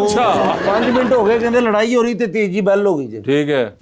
अच्छा 5 ਮਿੰਟ ਹੋ ਗਏ ਕਹਿੰਦੇ ਲੜਾਈ ਹੋ ਰਹੀ ਤੇ ਤੀਜੀ ਬੈਲ ਹੋ ਗਈ ਜੀ ठीक है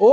ओ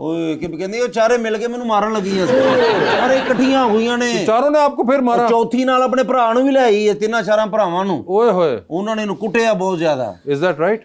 ਓਏ ਕਿ ਕਹਿੰਦੀ ਉਹ ਚਾਰੇ ਮਿਲ ਕੇ ਮੈਨੂੰ ਮਾਰਨ ਲੱਗੀਆਂ ਸੀ ਅਰੇ ਇਕੱਠੀਆਂ ਹੋਈਆਂ ਨੇ चारों ने आपको फिर मारा ਚੌਥੀ ਨਾਲ ਆਪਣੇ ਭਰਾ ਨੂੰ ਵੀ ਲੈ ਆਈ ਹੈ ਤਿੰਨਾਂ ਚਾਰਾਂ ਭਰਾਵਾਂ ਨੂੰ ओए होए ਉਹਨਾਂ ਨੇ ਇਹਨੂੰ ਕੁੱਟਿਆ ਬਹੁਤ ਜ਼ਿਆਦਾ is that right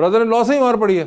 brother in law से ही मार पड़ी है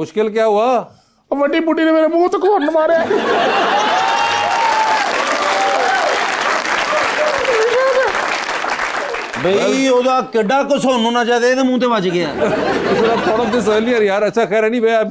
मुश्किल क्या हुआ वड्डी बुड्ढी ने मेरे मुंह तक फोन मारे ਬਈ ਉਹਦਾ ਕਿੱਡਾ ਕੁ ਸੋਨੂੰ ਨਾ ਜਾਦੇ ਇਹਦੇ ਮੂੰਹ ਤੇ ਵੱਜ ਗਿਆ You should have thought of this earlier यार अच्छा खैर anyway I'm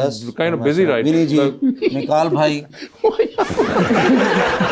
I'm kind of busy right विनी जी निकाल भाई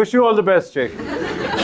wish you all the best Sheikh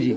जी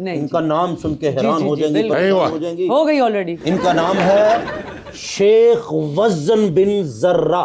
नहीं। इनका नाम सुन के हैरान हो जाएंगे बिल्कुल। परेशान हो जाएंगी हो गई ऑलरेडी इनका नाम है शेख वजन बिन जर्रा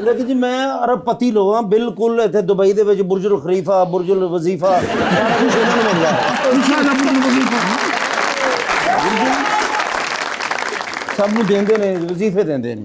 लेकिन जी मैं अरबपति लोग हाँ बिल्कुल इतने दुबई दे विच बुर्जुल खलीफा बुर्जुल वजीफा सारा कुछ इन्होंने मिल रहा सब ਨੂੰ ਦੇਂਦੇ ਨੇ ਵਜ਼ੀਫੇ ਦਿੰਦੇ ਨੇ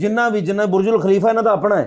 ਜਿੰਨਾ ਬੁਰਜੁਲ ਖਲੀਫਾ ਇਹਨਾਂ ਦਾ ਆਪਣਾ ਹੈ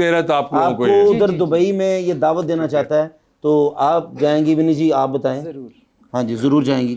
दे रहा था आप लोगों को आपको ये उधर दुबई में ये दावत देना चाहता है तो आप जाएंगी विनी जी आप बताएं जरूर हाँ जी जरूर जाएंगी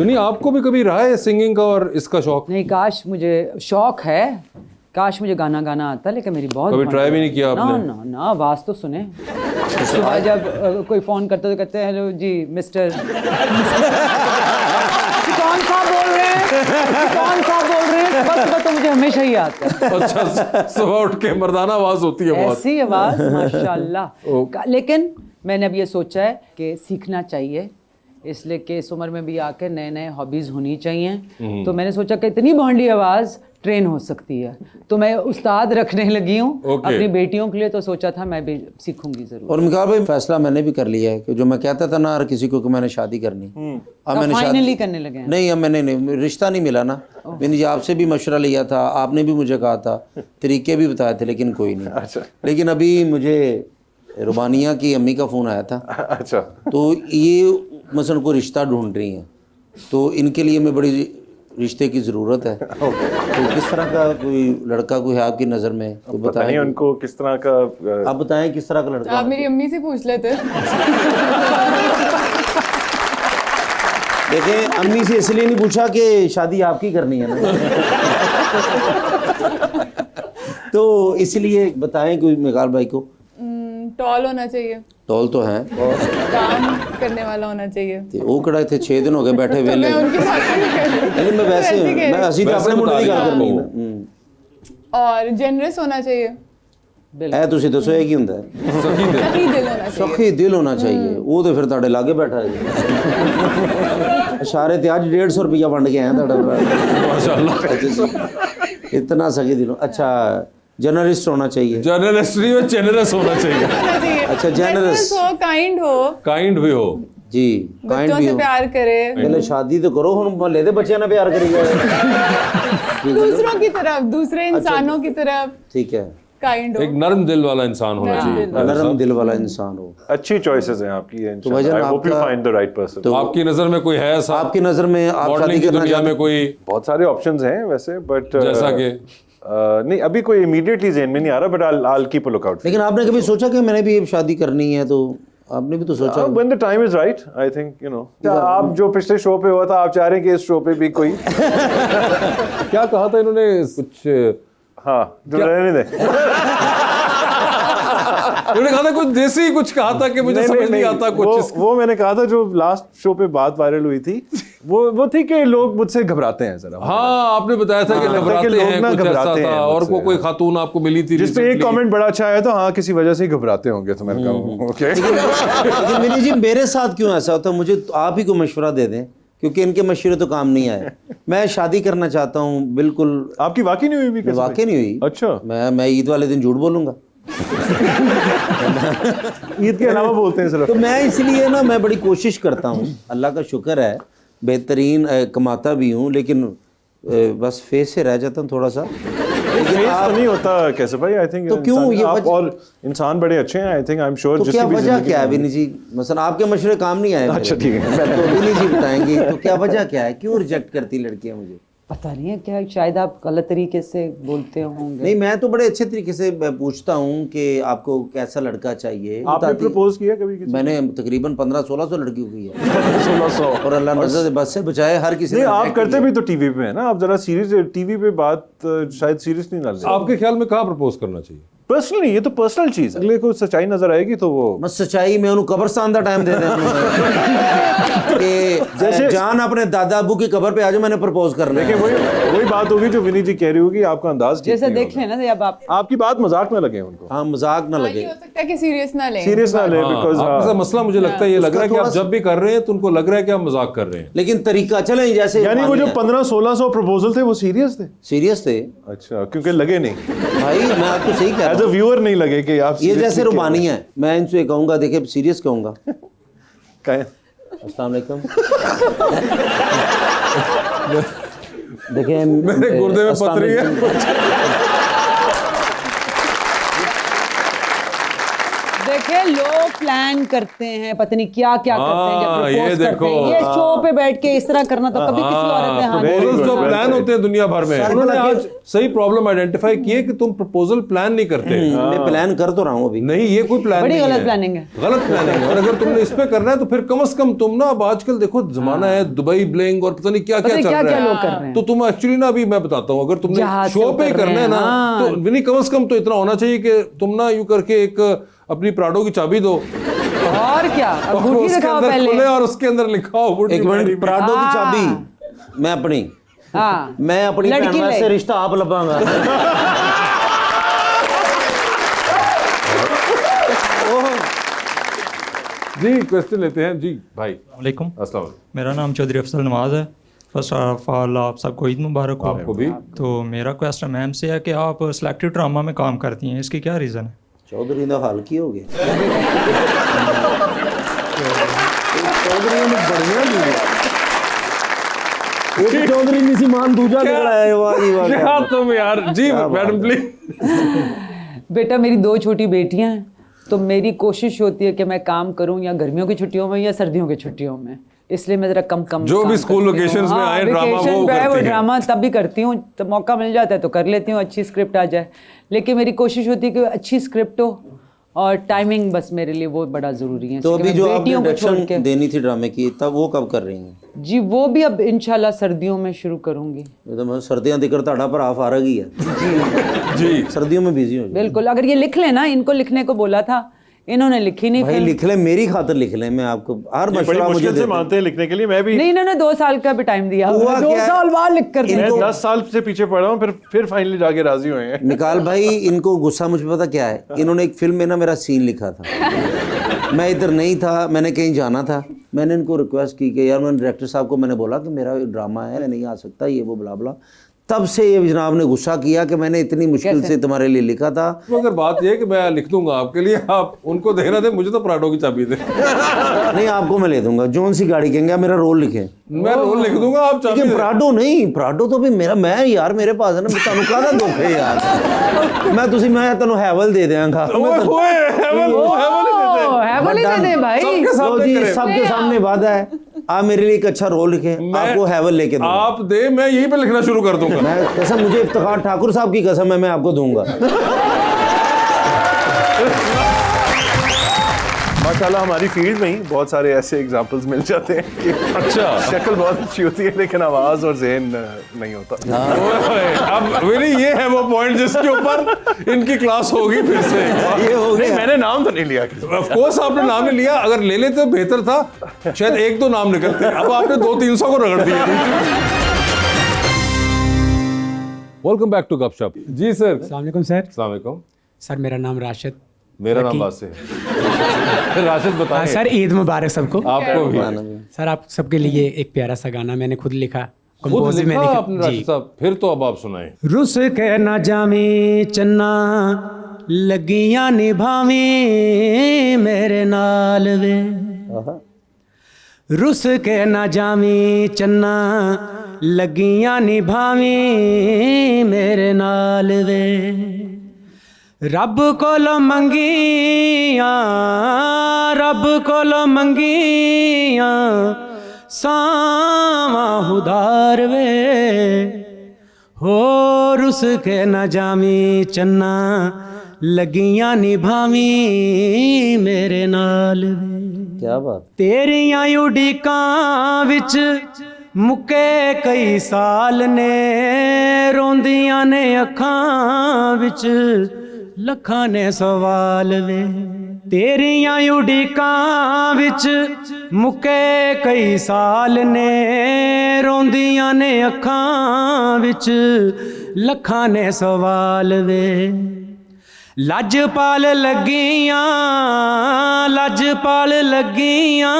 नहीं आपको भी कभी रहा है सिंगिंग का और इसका शौक नहीं काश मुझे शौक है काश मुझे गाना गाना आता लेकिन मेरी बहुत कभी try भी नहीं किया ना आपने? ना आवाज़ तो सुने सुबह जब कोई फ़ोन करता तो कहते हैं हेलो जी मिस्टर कौन सा बोल रहे हैं कौन सा बोल रहे हैं सुबह तो मुझे हमेशा ही आता है अच्छा सुबह उठ के मर्दाना आवाज होती है बहुत ऐसी आवाज़ माशाल्लाह लेकिन मैंने अब ये सोचा है कि सीखना चाहिए इसलिए कि इस उम्र में भी आकर नए नए हॉबीज़ होनी चाहिए तो मैंने सोचा कि इतनी बॉन्डी आवाज़ ट्रेन हो सकती है तो मैं उस्ताद रखने लगी हूँ Okay. अपनी बेटियों के लिए तो सोचा था मैं भी सीखूंगी ज़रूर और मिकाल भाई फैसला मैंने भी कर लिया है कि जो मैं कहता था ना हर किसी को कि मैंने शादी करनी अब मैंने फाइनली करने लगे हैं नहीं अब मैंने नहीं रिश्ता नहीं मिला ना मैंने जी आपसे भी मशवरा लिया था आपने भी मुझे कहा था तरीके भी बताए थे लेकिन कोई नहीं लेकिन अभी मुझे रुबानिया की अम्मी का फ़ोन आया था अच्छा तो ये मसलन कोई रिश्ता ढूंढ रही हैं तो इनके लिए मैं बड़ी रिश्ते की ज़रूरत है तो किस तरह का कोई लड़का कोई है आपकी नज़र में कोई पता नहीं उनको किस तरह का आप बताएं किस तरह का लड़का आप मेरी अम्मी से पूछ लेते देखें अम्मी से इसलिए नहीं पूछा कि शादी आपकी करनी है ना तो इसलिए बताएं कोई मिकाल भाई को टॉल होना चाहिए, टॉल तो है काम करने वाला होना चाहिए। ते वो कड़ा थे 6 दिन हो गए बैठे तो वेले मैं उनकी बात नहीं कर रही। नहीं मैं वैसे वैसे कह मैं रही। असली वैसे अपने मुंडे बता दी रही गल हूँ करनी आपको। ना और जेनरस होना चाहिए, ਇਹ ਤੁਸੀਂ ਦੱਸੋ ਇਹ ਕੀ ਹੁੰਦਾ ਹੈ सही दिल होना चाहिए। ਸਖੀ ਦਿਲ ਹੋਣਾ ਚਾਹੀਏ ਉਹ ਤੇ ਫਿਰ ਤੁਹਾਡੇ ਲਾਗੇ ਬੈਠਾ ਹੈ ਇਸ਼ਾਰੇ ਤੇ ਅੱਜ 150 ਰੁਪਇਆ ਵੰਡ ਕੇ ਆਇਆ ਤੁਹਾਡਾ माशाल्लाह इतना सखी दिल अच्छा जर्नलिस्ट होना चाहिए जर्नलिस्ट नहीं में जेनरस होना चाहिए, होना चाहिए। अच्छा, generous। हो, काइंड हो, काइंड भी हो। जी काइंड बच्चों भी से हो प्यार करे, पहले शादी तो करो हम मोहल्ले दे बच्चों ने प्यार करी जाए दूसरों की तरफ, दूसरे इंसानों की तरफ ठीक है काइंड हो। एक नर्म दिल वाला इंसान होना नर्म चाहिए। दिल नरम दिल वाला इंसान हो अच्छी चॉइसेस हैं आपकी, तो भाईजान आई होप यू आपका- फाइंड द राइट पर्सन। तो आपकी नजर में कोई है ऐसा आपकी नजर में आप शादी मॉडलिंग की करना दुनिया में चाहते कोई बहुत सारे ऑप्शंस हैं वैसे, बट जैसा कि नहीं अभी कोई इमीडिएटली ज़हन में नहीं आ रहा, but I keep a lookout. लेकिन आपने कभी सोचा कि मैंने भी अब शादी करनी है, तो आपने भी तो सोचा when the time is right, I think you know. आप जो पिछले शो पे हुआ था, आप चाह रहे हैं कि इस शो पे भी कोई क्या कहा था इन्होंने कुछ, हाँ जो रहने दे। इन्होंने कहा था कुछ देसी कुछ कहा था कि मुझे समझ नहीं आता कुछ। वो मैंने कहा था जो लास्ट शो पे बात वायरल हुई थी, वो थी कि लोग मुझसे घबराते हैं जरा। हाँ आपने बताया था कि हाँ, घबराते कि लोग हैं, ना कुछ ऐसा घबराते था हैं और मुझसे। कोई खातून आपको मिली थी जिस पे एक recently। कमेंट बड़ा अच्छा आया, तो हाँ किसी वजह से ही घबराते होंगे, तो मैंने कहा ओके। लेकिन मिनी जी मेरे साथ क्यों ऐसा होता है, मुझे तो आप ही को मशवरा दे दें, क्योंकि इनके मशवरे तो काम नहीं आए। मैं शादी करना चाहता हूँ बिल्कुल। आपकी वाकई नहीं हुई? भी वाकई नहीं हुई। अच्छा, मैं ईद वाले दिन झूठ बोलूंगा ईद के अलावा बोलते हैं सिर्फ। तो मैं इसलिए ना मैं बड़ी कोशिश करता हूँ, अल्लाह का शुक्र है बेहतरीन कमाता भी हूँ, लेकिन बस फेस से रह जाता हूँ थोड़ा सा। लेकिन फेस आप तो नहीं होता कैसे भाई, आई थिंक तो क्यों ये आप वजह- और इंसान बड़े अच्छे हैं, I think, I am sure. तो क्या वजह क्या है विनी जी, मसलन आपके मशवरे काम नहीं आए मेरे। अच्छा, ठीक है। तो विनी जी बताएंगे तो क्या वजह क्या है, क्यों रिजेक्ट करती लड़कियां मुझे। पता नहीं है क्या, शायद आप गलत तरीके से बोलते होंगे। नहीं मैं तो बड़े अच्छे तरीके से पूछता हूँ कि आपको कैसा लड़का चाहिए। आपने बताती- प्रपोज किया कभी किसी? मैंने तकरीबन 1500-1600 लड़कियों की है 1600। और अल्लाह नजर से बस से बचाए, हर किसी नहीं ने आप reject करते किया। भी तो टीवी पे है ना, आप जरा सीरियस टीवी पे बात शायद सीरियस नहीं ना ले। आपके ख्याल में कहाँ प्रपोज करना चाहिए? पर्सनल नहीं, ये तो पर्सनल चीज है। अगले को सच्चाई नजर आएगी तो वो बस सच्चाई में उन्होंने कब्रस्तान का टाइम दे दें कि जैसे- जान अपने दादा अबू की कब्र पे आ जाओ, मैंने प्रपोज करना देखिए है। वही बात होगी जो विनी जी कह रही होगी, आपका अंदाज ठीक जैसे नहीं देख होगा। लें ना, जब आप आपकी बात मजाक में लगे उनको, हाँ मजाक ना हाँ, लगे। ये हो सकता है कि सीरियस ना लें। सीरियस ना ले, हाँ, बिकॉज आपके साथ मसला मुझे लगता है ये लग रहा है कि आप थोड़ा- जब भी कर रहे हैं तो उनको लग रहा है कि आप मजाक कर रहे हैं। लेकिन तरीका चलें जैसे यानी वो जो 1500-1600 प्रपोजल थे वो सीरियस थे। सीरियस थे अच्छा, क्योंकि लगे नहीं, भाई, मैं आपको सही कह एज रहा अ हूँ। व्यूअर नहीं लगे कि आप ये seriously जैसे कह रहे रुबानी है, मैं इनसे कहूँगा, देखिए सीरियस कहूँगा। हैं। कहें। अस्सलाम वालेकुम। देखिए मेरे गुर्दे में अस्सलाम पथरी है। वालेकुम। देखिए लोग प्लान करते हैं, पता नहीं क्या क्या करते हैं, हाँ, जब ये propose करते देखो। हैं, ये शो पे बैठ के इस तरह करना, तो कभी किसी औरत ने हाँ very प्रपोजल good, जो well प्लान said. होते हैं दुनिया भर में, सर, उन्होंने भला आज सही प्रॉब्लम आइडेंटिफाई किए कि तुम प्रपोजल प्लान नहीं करते। मैं प्लान कर तो रहा हूँ अभी। नहीं ये कोई प्लान बड़ी नहीं गलत है। प्लानिंग है। गलत प्लानिंग है। और अगर तुमने इस पे करना है तो फिर कम से कम तुम ना, अब आजकल देखो जमाना है दुबई ब्लिंग और पता नहीं क्या पता क्या नहीं चल क्या-क्या रहा लोग कर रहे है, हैं। तो तुम एक्चुअली ना, अभी मैं बताता हूँ, अगर तुमने जहाज से शो पे उतर करना रहे है ना, हैं, हाँ। तो नहीं कम से कम तो इतना होना चाहिए कि तुम ना यूं करके एक अपनी प्राडो की चाबी दो और क्या, और अंगूठी उसके दिखाओ अंदर पहले। खुले और उसके अंदर लिखाओ would एक you marry minute, me? Prado की हाँ। चाबी मैं अपनी, हाँ मैं अपनी लड़की भैन ले। से रिश्ता आप लबांगा। जी क्वेश्चन लेते हैं जी भाई। वालेकुम, अस्सलाम वालेकुम। मेरा नाम चौधरी अफजल नवाज़ है। फर्स्ट ऑफ ऑल आप सबको ईद मुबारक हो। आपको भी। तो मेरा क्वेश्चन मैम से है कि आप सिलेक्टिव ड्रामा में काम करती हैं, इसकी क्या रीज़न है? चौधरी का हाल की हो गया। चौधरी ने बढ़िया दी। एक चौधरी नहीं सी मान दूजा निकला है, वाह जी वाह। क्या तुम यार जी मैडम प्लीज। बेटा मेरी 2 छोटी बेटियां हैं, तो मेरी कोशिश होती है कि मैं काम करूं या गर्मियों की छुट्टियों में या सर्दियों की छुट्टियों में, इसलिए मैं ज़रा कम जो भी काम स्कूल करती हूँ। लोकेशंस में हाँ, आए ड्रामा वेकेशन वो पे आए, करती हैं। ड्रामा तब भी करती हूँ, तो मौका मिल जाता है तो कर लेती हूँ, अच्छी स्क्रिप्ट आ जाए। लेकिन मेरी कोशिश होती है कि अच्छी स्क्रिप्ट हो और टाइमिंग, बस मेरे लिए वो बड़ा ज़रूरी है। तो क्योंकि अभी मैं जो आपने बेटियों को छोड़ के, डायरेक्शन देनी थी ड्रामे की, तब वो कब कर रही हैं? जी वो भी अब इंशाल्लाह सर्दियों में शुरू करूँगी। ये तो मैं सर्दियां दिक्कत ਤੁਹਾਡਾ ਭਰਾ फारग ही है जी सर्दियों में बिजी हो जाए। बिल्कुल, अगर ये लिख लेना, इनको लिखने को बोला था, इन्होंने लिखी नहीं भाई फिल्म। लिख ले, मेरी खातिर लिख ले, मैं आपको हर ये बड़ी मशवरा मुझे मुश्किल से देते मानते हैं लिखने के लिए। मैं भी नहीं, इन्होंने 2 साल का भी टाइम दिया, हुआ 2 क्या है? साल बाद लिख कर मैं दिया। 10 साल से पीछे पड़ा हूँ, फिर फाइनली जाके राजी हुए हैं। निकाल भाई, इनको गुस्सा मुझे पता क्या है, इन्होंने एक फिल्म में ना मेरा सीन लिखा था, मैं इधर नहीं था, मैंने कहीं जाना था, मैंने इनको रिक्वेस्ट की कि यार, मैंने डायरेक्टर साहब को मैंने बोला कि मेरा ड्रामा है, मैं नहीं आ सकता, ये वो बला बला। तब से ये जनाब ने गुस्सा किया कि मैंने इतनी मुश्किल से तुम्हारे लिए लिखा था। तो अगर बात ये है कि मैं लिख दूंगा आपके लिए, आप उनको देना थे, मुझे तो पराठों की चाबी दे। नहीं, आपको मैं ले दूंगा, जोन सी गाड़ी कहेंगे, आप मेरा रोल लिखें। मैं रोल लिख दूंगा, आप चाबी लेकिन दे। पराठो नहीं, पराठो तो भी मेरा, मैं यार मेरे पास है ना, मैं ਤੁਹਾਨੂੰ ਕਾਹਦਾ ਦੁੱਖ ਹੈ यार। मैं ਤੈਨੂੰ ਹੈਵਲ ਦੇ ਦਿਆਂਗਾ। ओए, हेवल हैवल ही दे दे भाई। सबके लो सामने जी, करें। सबके सामने वादा है, आप मेरे लिए एक अच्छा रोल लिखें, आपको हैवल लेके दूंगा। आप दे, मैं यहीं पे लिखना शुरू कर दूंगा। मैं कसम, मुझे इफ्तिखार ठाकुर साहब की कसम है, मैं आपको दूंगा। माशाल्लाह हमारी फील्ड में ही बहुत सारे ऐसे एग्जांपल्स मिल जाते हैं कि अच्छा, शक्ल बहुत अच्छी होती है लेकिन आवाज और ज़हन नहीं होता। ओए, अब मेरी ये है वो पॉइंट जिसके ऊपर इनकी क्लास होगी फिर से। ये हो नहीं, गया। मैंने नाम तो नहीं लिया किसी का। ऑफ कोर्स आपने नाम नहीं लिया, अगर ले लेते तो बेहतर था, शायद 1-2 नाम निकलते, अब आपने 200-300 को रगड़ दिया। वेलकम बैक टू गपशप। जी सर। अस्सलाम वालेकुम सर। अस्सलाम वालेकुम सर मेरा नाम राशिद। मेरा नाम वासे है। राशिद बताएं। सर ईद मुबारक सबको। आपको भी। सर आप सबके लिए एक प्यारा सा गाना मैंने खुद लिखा, खुद कंपोज भी लिखा मैंने आपने राशिद साहब, फिर तो अब आप सुनाएं। रुस के ना जामी चन्ना लगियां निभावी मेरे नाल वे, रुस के ना जामी चन्ना लगियां निभावी मेरे नाल वे, रब कोलो मंगियां, रब कोलो मंगियां सावा उधार वे, हो रुस के न जामी चन्ना लगियां निभावी मेरे नाल वे। क्या बात। तेरियां उड़ीकां विच मुके कई साल ने, रोंदियां ने अखां विच लखां ने सवाल वे, तेरियां उड़ीकां विच मुके कई साल ने, रोंदियां ने अखां विच लखां ने सवाल वे, लजपाल लगियां, लजपाल लगियां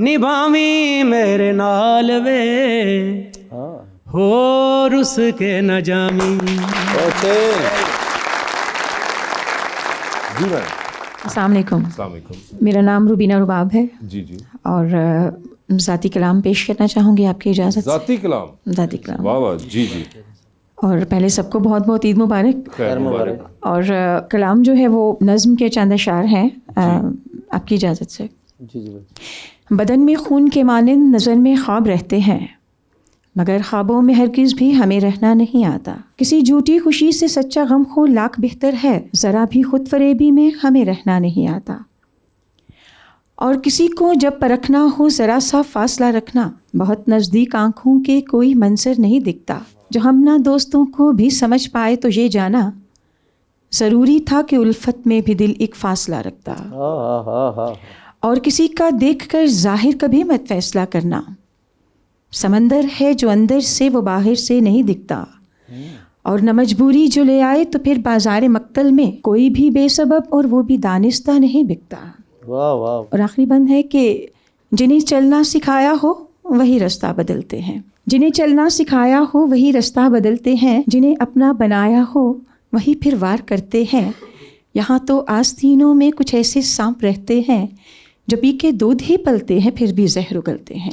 निभावी मेरे नाल वे, हो रुस के न जामी। जी मैम। अस्सलाम वालेकुम। अस्सलाम वालेकुम। मेरा नाम रुबीना रुबाब है जी जी। और ज़ाती कलाम पेश करना चाहूँगी आपकी इजाज़त से। ज़ाती कलाम। ज़ाती कलाम। वाह वाह, जी जी। और पहले सबको बहुत बहुत ईद मुबारक। खैर मुबारक। और कलाम जो है वो नज़्म के चंद अशार हैं, आपकी इजाज़त से। जी जी। बदन में खून के मानिंद नज़र में ख्वाब रहते हैं, मगर ख्वाबों में हरगिज़ भी हमें रहना नहीं आता। किसी झूठी खुशी से सच्चा गम हो लाख बेहतर है, ज़रा भी खुद फरेबी में हमें रहना नहीं आता। और किसी को जब परखना हो ज़रा सा फासला रखना, बहुत नज़दीक आँखों के कोई मंजर नहीं दिखता। जो हम ना दोस्तों को भी समझ पाए तो ये जाना ज़रूरी था कि उल्फत में भी दिल एक फासला रखता। और किसी का देखकर ज़ाहिर कभी मत फैसला करना, समंदर है जो अंदर से वो बाहर से नहीं दिखता। और न मजबूरी जो ले आए तो फिर बाजार मक्तल में कोई भी बेसबब और वो भी दानिस्ता नहीं बिकता। वाह वाह। और आखिरी बंद है कि जिन्हें चलना सिखाया हो वही रास्ता बदलते हैं, जिन्हें चलना सिखाया हो वही रास्ता बदलते हैं, जिन्हें अपना बनाया हो वही फिर वार करते हैं। यहाँ तो आस्तीनों में कुछ ऐसे सांप रहते हैं जो पी के दूध ही पलते हैं फिर भी जहर उगलते हैं।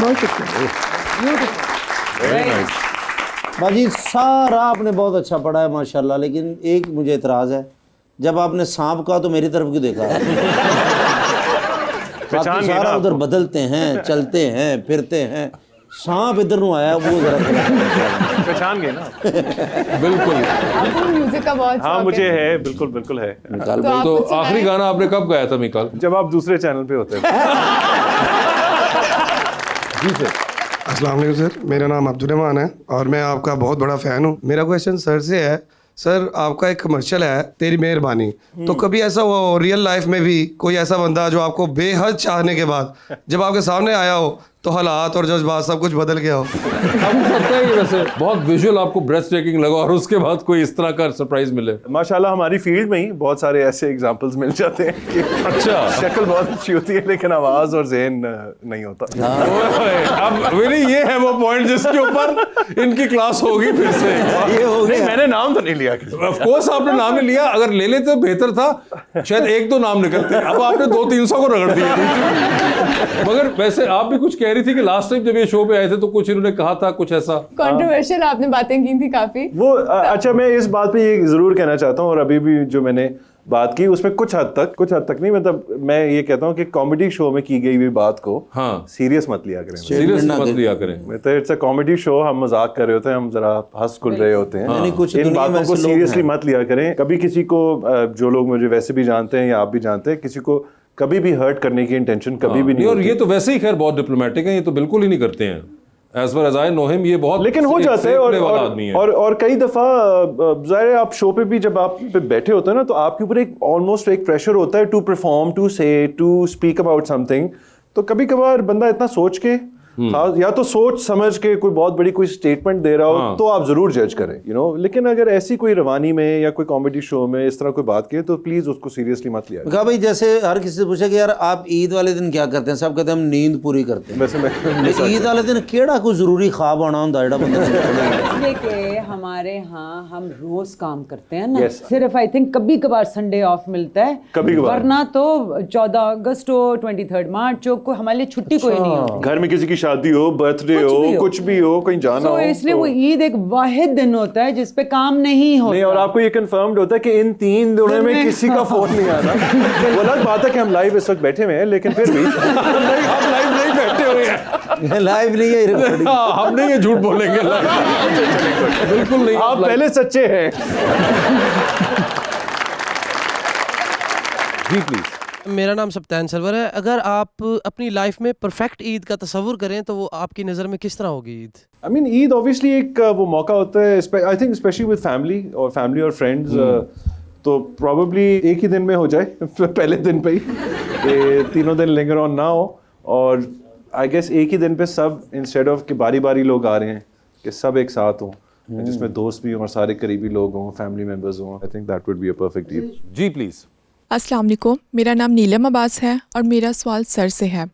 बहुत शुक्रिया। बाजी सारा आपने बहुत अच्छा पढ़ा है माशाल्लाह, लेकिन एक मुझे इतराज़ है, जब आपने सांप कहा तो मेरी तरफ क्यों देखा? बाकी सारा उधर बदलते हैं, चलते हैं, फिरते हैं, सांप इधर नु आया वो जरा पहचान गए ना। बिल्कुल। आपको म्यूजिक का बहुत हाँ शौक मुझे है। है, बिल्कुल बिल्कुल है। निकाल तो तो आप आखिरी गाना आपने कब गाया था मिकाल? जब आप दूसरे चैनल पे होते हैं। जी सर। अस्सलाम वालेकुम सर, मेरा नाम अब्दुल रहमान है और मैं आपका बहुत बड़ा फ़ैन हूँ। मेरा क्वेश्चन सर से है, सर आपका एक कमर्शियल है तेरी मेहरबानी, तो कभी ऐसा हुआ हो रियल लाइफ में भी कोई ऐसा बंदा जो आपको बेहद चाहने के बाद जब आपके सामने आया हो तो हालात और जज्बात सब कुछ बदल गया हो? आपको लगता है कि वैसे बहुत विजुअल आपको ब्रेस्ट टेकिंग लगा और उसके बाद कोई इस तरह का सरप्राइज मिले? माशाल्लाह हमारी फील्ड में ही बहुत सारे ऐसे एग्जांपल्स मिल जाते हैं कि अच्छा शक्ल बहुत अच्छी होती है लेकिन आवाज और ज़हन नहीं होता। अब मेरी ये है वो पॉइंट जिसके ऊपर इनकी क्लास होगी फिर से। ये हो नहीं, गया। मैंने नाम तो नहीं लिया ऑफ कोर्स आपने नाम नहीं लिया, अगर ले लेते तो बेहतर था, शायद एक दो नाम निकलते, अब आपने 200-300 को रगड़ दिया। मगर वैसे आप भी कुछ कह रही थी कि लास्ट टाइम जब ये शो पे आए थे तो कुछ इन्होंने कहा था कुछ ऐसा कंट्रोवर्शियल आपने बातें की थी काफी। वो अच्छा, मैं इस बात पे ये जरूर कहना चाहता हूँ और अभी भी जो मैंने बात की उसमें कुछ हद तक नहीं, मतलब मैं ये कहता हूँ कि कॉमेडी शो में की गई हुई बात को सीरियस मत लिया करें, सीरियस मत लिया करें। मतलब इट्स अ कॉमेडी शो, हम मजाक कर रहे होते हैं, हम जरा हंस खुल रहे होते हैं, इन बातों को सीरियसली मत लिया करें। कभी किसी को, जो लोग मुझे वैसे भी जानते हैं या आप भी जानते हैं, किसी को कभी भी हर्ट करने की इंटेंशन कभी भी नहीं। और ये तो वैसे ही खैर बहुत डिप्लोमेटिक है, ये तो बिल्कुल ही नहीं करते हैं। As far as I know him, ये बहुत लेकिन हो जाता है और कई दफा ज़ाहिर है आप शो पे भी जब आप पे बैठे होते हैं ना तो आपके ऊपर एक ऑलमोस्ट एक प्रेशर होता है टू परफॉर्म, टू से, टू स्पीक अबाउट समथिंग। तो कभी कभार बंदा इतना सोच के या तो सोच समझ के कोई बहुत बड़ी कोई स्टेटमेंट दे रहा हो तो आप जरूर जज करें, यू नो। लेकिन अगर ऐसी कोई रवानी में या कोई कॉमेडी शो में इस तरह कोई बात की तो प्लीज उसको सीरियसली मत लिया कहा भाई जैसे हर किसी से पूछा कि यार आप ईद वाले दिन क्या करते हैं, सब कहते हैं हम नींद पूरी करते हैं। वैसे ईद वाले दिन केड़ा कोई जरूरी ख्वाब आना होता है इसलिए कि हमारे यहाँ हम रोज काम करते हैं ना, सिर्फ आई थिंक कभी कभार संडे ऑफ मिलता है, वरना तो 14 अगस्त हो 23 मार्च हो कोई हमारे लिए छुट्टी कोई नहीं होती। घर में किसी की शादी हो, बर्थडे हो, कुछ भी हो, कहीं जाना हो, इसलिए वो ईद एक वाहिद दिन होता है जिसपे काम नहीं होता। नहीं, और आपको ये कंफर्म्ड होता है कि इन 3 दिनों में किसी का फोन नहीं आना। वो अलग बात है कि हम लाइव इस वक्त बैठे हुए हैं, लेकिन फिर भी हम लाइव नहीं बैठे हुए हैं, लाइव नहीं है, हम नहीं ये झूठ बोलेंगे, बिल्कुल नहीं। आप पहले सच्चे हैं। जी प्लीज। मेरा नाम सप्तान सरवर है। अगर आप अपनी लाइफ में परफेक्ट ईद का तस्वुर करें तो वो आपकी नज़र में किस तरह होगी Eid? I mean Eid obviously एक वो मौका होता है, I think specially with family और फ्रेंड्स, तो प्रॉब्ली एक ही दिन में हो जाए पहले दिन पे ही, तीनों दिन लिंगर ऑन ना हो, और आई गेस एक ही दिन पे सब, इंस्टेड ऑफ कि बारी बारी लोग आ रहे हैं, कि सब एक साथ हों, जिसमें दोस्त भी हों और सारे करीबी लोग हों, फैमिली मेम्बर्स हों। I think that would be a perfect Eid. जी प्लीज। अस्सलाम वालेकुम, मेरा नाम नीलम अब्बास है और मेरा सवाल सर से है।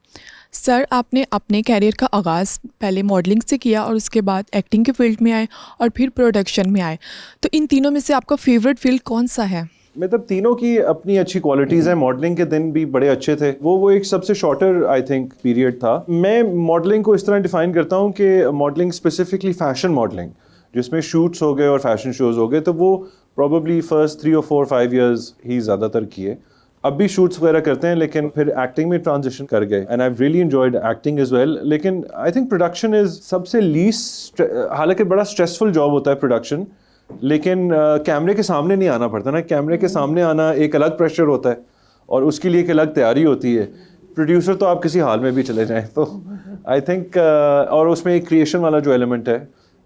सर, आपने अपने कैरियर का आगाज़ पहले मॉडलिंग से किया और उसके बाद एक्टिंग के फील्ड में आए और फिर प्रोडक्शन में आए, तो इन तीनों में से आपका फेवरेट फील्ड कौन सा है? मतलब तीनों की अपनी अच्छी क्वालिटीज़ हैं। मॉडलिंग के दिन भी बड़े अच्छे थे, वो एक सबसे शॉर्टर आई थिंक पीरियड था। मैं मॉडलिंग को इस तरह डिफ़ाइन करता हूँ कि मॉडलिंग स्पेसिफिकली फ़ैशन मॉडलिंग, जिसमें शूट्स हो गए और फैशन शोज़ हो गए, तो वो प्रॉबली फर्स्ट 3 और 4 5 इयर्स ही ज़्यादातर किए। अब भी शूट्स वगैरह करते हैं, लेकिन फिर एक्टिंग में ट्रांजिशन कर गए, and I really enjoyed acting as well. लेकिन आई थिंक प्रोडक्शन इज़ सबसे लीस्ट, हालांकि बड़ा स्ट्रेसफुल जॉब होता है प्रोडक्शन, लेकिन कैमरे के सामने नहीं आना पड़ता ना। कैमरे के सामने आना एक अलग प्रेशर होता है और उसके लिए एक अलग तैयारी होती है। प्रोड्यूसर तो आप किसी हाल में भी चले जाएँ, तो आई थिंक और उसमें एक क्रिएशन वाला जो एलिमेंट है,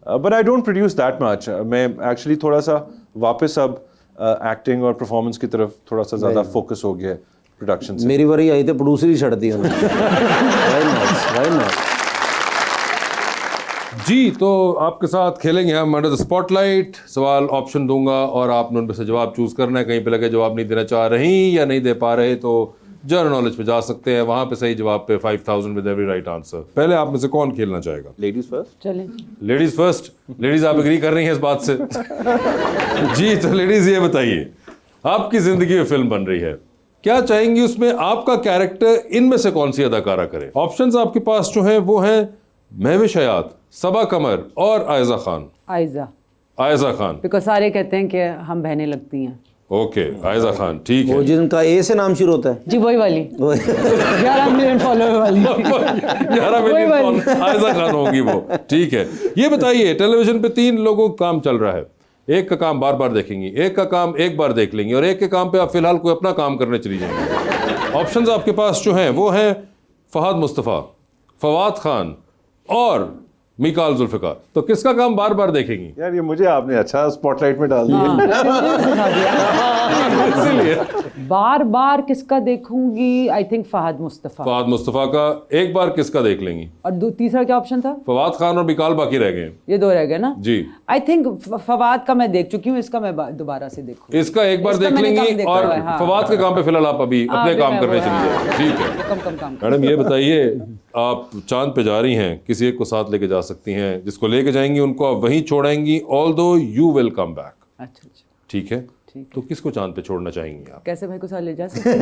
but I don't produce that much. मैं एक्चुअली थोड़ा सा वापस अब एक्टिंग और परफॉर्मेंस की तरफ थोड़ा सा ज़्यादा फोकस हो गया है प्रोडक्शन से। मेरी बारी आई तो प्रोड्यूसर ही छड़ दिया जी, तो आपके साथ खेलेंगे हम अंडर द स्पॉटलाइट। सवाल ऑप्शन दूंगा और आपने उनमें से जवाब चूज करना है। कहीं पे लगे जवाब नहीं देना चाह रही या नहीं दे पा रहे तो जनरल नॉलेज पे जा सकते हैं, वहां पे सही जवाब पे 5000 विद एवरी राइट आंसर। पहले आप में से कौन खेलना चाहेगा? Ladies first. चलें। Ladies first. लेडीज आप एग्री कर रही हैं इस बात से? जी, तो लेडीज ये बताइए, आपकी जिंदगी में फिल्म बन रही है, क्या चाहेंगी उसमें आपका कैरेक्टर इनमें से कौन सी अदाकारा करे? ऑप्शंस आपके पास जो है वो है महविश हयात, सबा कमर और आयजा खान। आयजा खान, बिकॉज सारे कहते हैं कि हम बहनें लगती हैं। ओके, आयजा खान, ठीक है। वो जिनका ए से नाम शुरू होता है जी, वही वाली 11 मिलियन फॉलोअर वाली 11 मिलियन आयजा खान होंगी वो, ठीक है। ये बताइए, टेलीविजन पे 3 लोगों का काम चल रहा है, एक का काम बार बार देखेंगी, एक का काम एक बार देख लेंगी और एक के काम पे आप फिलहाल कोई अपना काम करने चली जाएंगी। ऑप्शंस आपके पास जो हैं वो हैं फहद मुस्तफ़ा, फवाद खान और मिकाल जुल्फिकार। तो किसका काम बार बार देखेंगी? यार ये मुझे आपने अच्छा स्पॉटलाइट में डाल दिया। इसीलिए बार बार किसका देखूंगी? I think Fahad Mustafa. फहद मुस्तफ़ा का एक बार किसका देख लेंगी? और तीसरा क्या ऑप्शन था? फवाद खान और मिकाल बाकी रह गए। ये दो रह गए ना जी। आई थिंक फवाद का मैं देख चुकी हूँ, इसका मैं दोबारा से देखूँ। इसका एक बार देख लेंगी और फवाद के काम पे फिलहाल आप अभी अपने काम करने चलिए। ठीक है कम। मैडम ये बताइए, आप चांद पे जा रही हैं, किसी एक को साथ लेके जा सकती हैं, जिसको लेके जाएंगी उनको आप वहीं छोड़ेंगी, although you will come back. अच्छा। ठीक है तो किसको चांद पे छोड़ना चाहेंगी आप? कैसे भाई को साथ ले जा सकते हैं?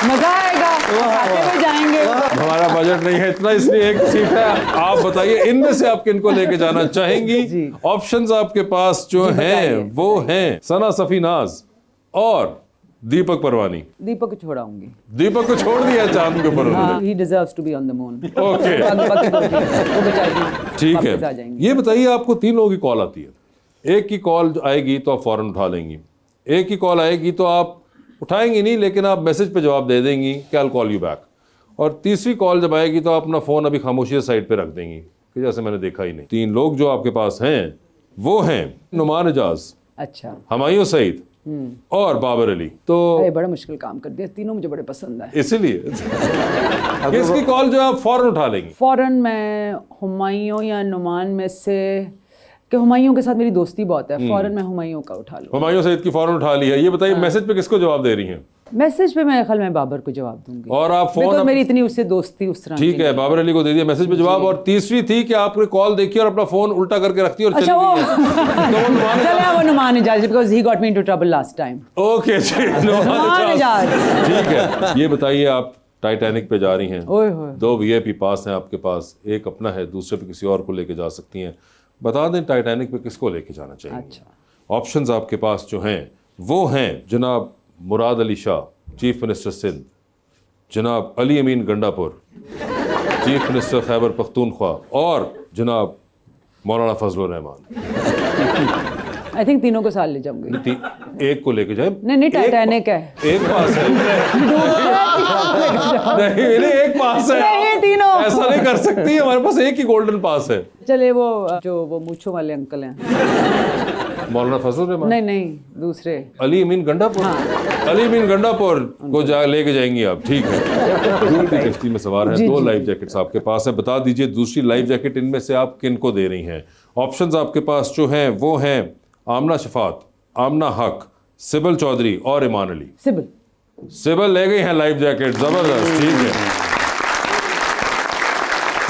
मजा आएगा, साथे में जाएंगे। हमारा बजट नहीं है इतना, इसलिए एक सीट है। आप बताइए इनमें से आप किनको लेके जाना चाहेंगी? ऑप्शंस आपके पास जो हैं वो हैं सना सफीनाज और दीपक परवानी। दीपक को छोड़ाऊंगी। दीपक को छोड़ दिया चांद के ऊपर उन्होंने। He deserves to be on the moon. Okay ठीक है। ये बताइए, आपको 3 लोगों की कॉल आती है, एक की कॉल आएगी तो आप फौरन उठा लेंगी, एक की कॉल आएगी तो आप उठाएंगी नहीं लेकिन आप मैसेज पे जवाब दे देंगी कि I will call you back, और तीसरी कॉल जब आएगी तो आप अपना फ़ोन अभी खामोशी साइड पे रख देंगी कि जैसे मैंने देखा ही नहीं। 3 लोग जो आपके पास हैं वो हैं नुमान एजाज, अच्छा, हुमायूं सईद और बाबर अली। तो बड़ा मुश्किल काम कर दिया, तीनों मुझे बड़े पसंद है, इसीलिए किसकी कॉल जो आप फौरन उठा लेंगी? फौरन मैं हुमायूं या नुमान में से, कि हुमायूं के साथ मेरी दोस्ती बहुत है, फौरन मैं हुमायूं का उठा लूँ। हुमायूं सईद की फौरन उठा ली है। ये बताइए मैसेज पे किसको जवाब दे रही हैं? मैसेज पे मेरे ख्याल में बाबर को जवाब दूंगी। और आप फोन मेरी इतनी उससे दोस्ती उस तरह। ठीक है, बाबर अली को दे दिया मैसेज पे जवाब। और तीसरी थी कि आपने कॉल देखी और अपना फोन उल्टा करके रखती और अच्छा, वो Numan Ejaz, because he got me into trouble last time. Okay Numan Ejaz, ठीक है। ये बताइए, आप टाइटैनिक पे जा रही हैं, 2 VIP पास हैं आपके पास, एक अपना है, दूसरे पे किसी और को लेके जा सकती हैं। बता दें टाइटैनिक पे किसको लेके जाना चाहिए? अच्छा, ऑप्शंस आपके पास जो हैं वो हैं जनाब मुराद अली शाह, चीफ मिनिस्टर सिंध, जनाब अली अमीन गंडापुर, चीफ मिनिस्टर खैबर पख्तूनख्वा, और जनाब मौलाना फजलुर रहमान। आई थिंक तीनों को साथ ले जाऊंगी। एक को लेके जाए? नहीं टाइटैनिक है, एक पास है। नहीं एक पास है, नहीं तीनों ऐसा नहीं कर सकती, हमारे पास एक ही गोल्डन पास है। चले वो मूंछों वाले अंकल हैं, मौलाना फजलुर रहमान। नहीं दूसरे, अली अमीन गंडापुर। अली अमीन गंडापुर को लेके जाएंगी आप, ठीक है। दूसरी कश्ती में सवार हैं, 2 लाइफ जैकेट्स आपके पास है। बता दीजिए दूसरी लाइफ जैकेट इनमें से आप किन को दे रही हैं? ऑप्शंस आपके पास जो हैं वो हैं आमना शफात, आमना हक, सिबल चौधरी और ईमान अली। सिबल ले गई हैं लाइफ जैकेट, जबरदस्त, ठीक है।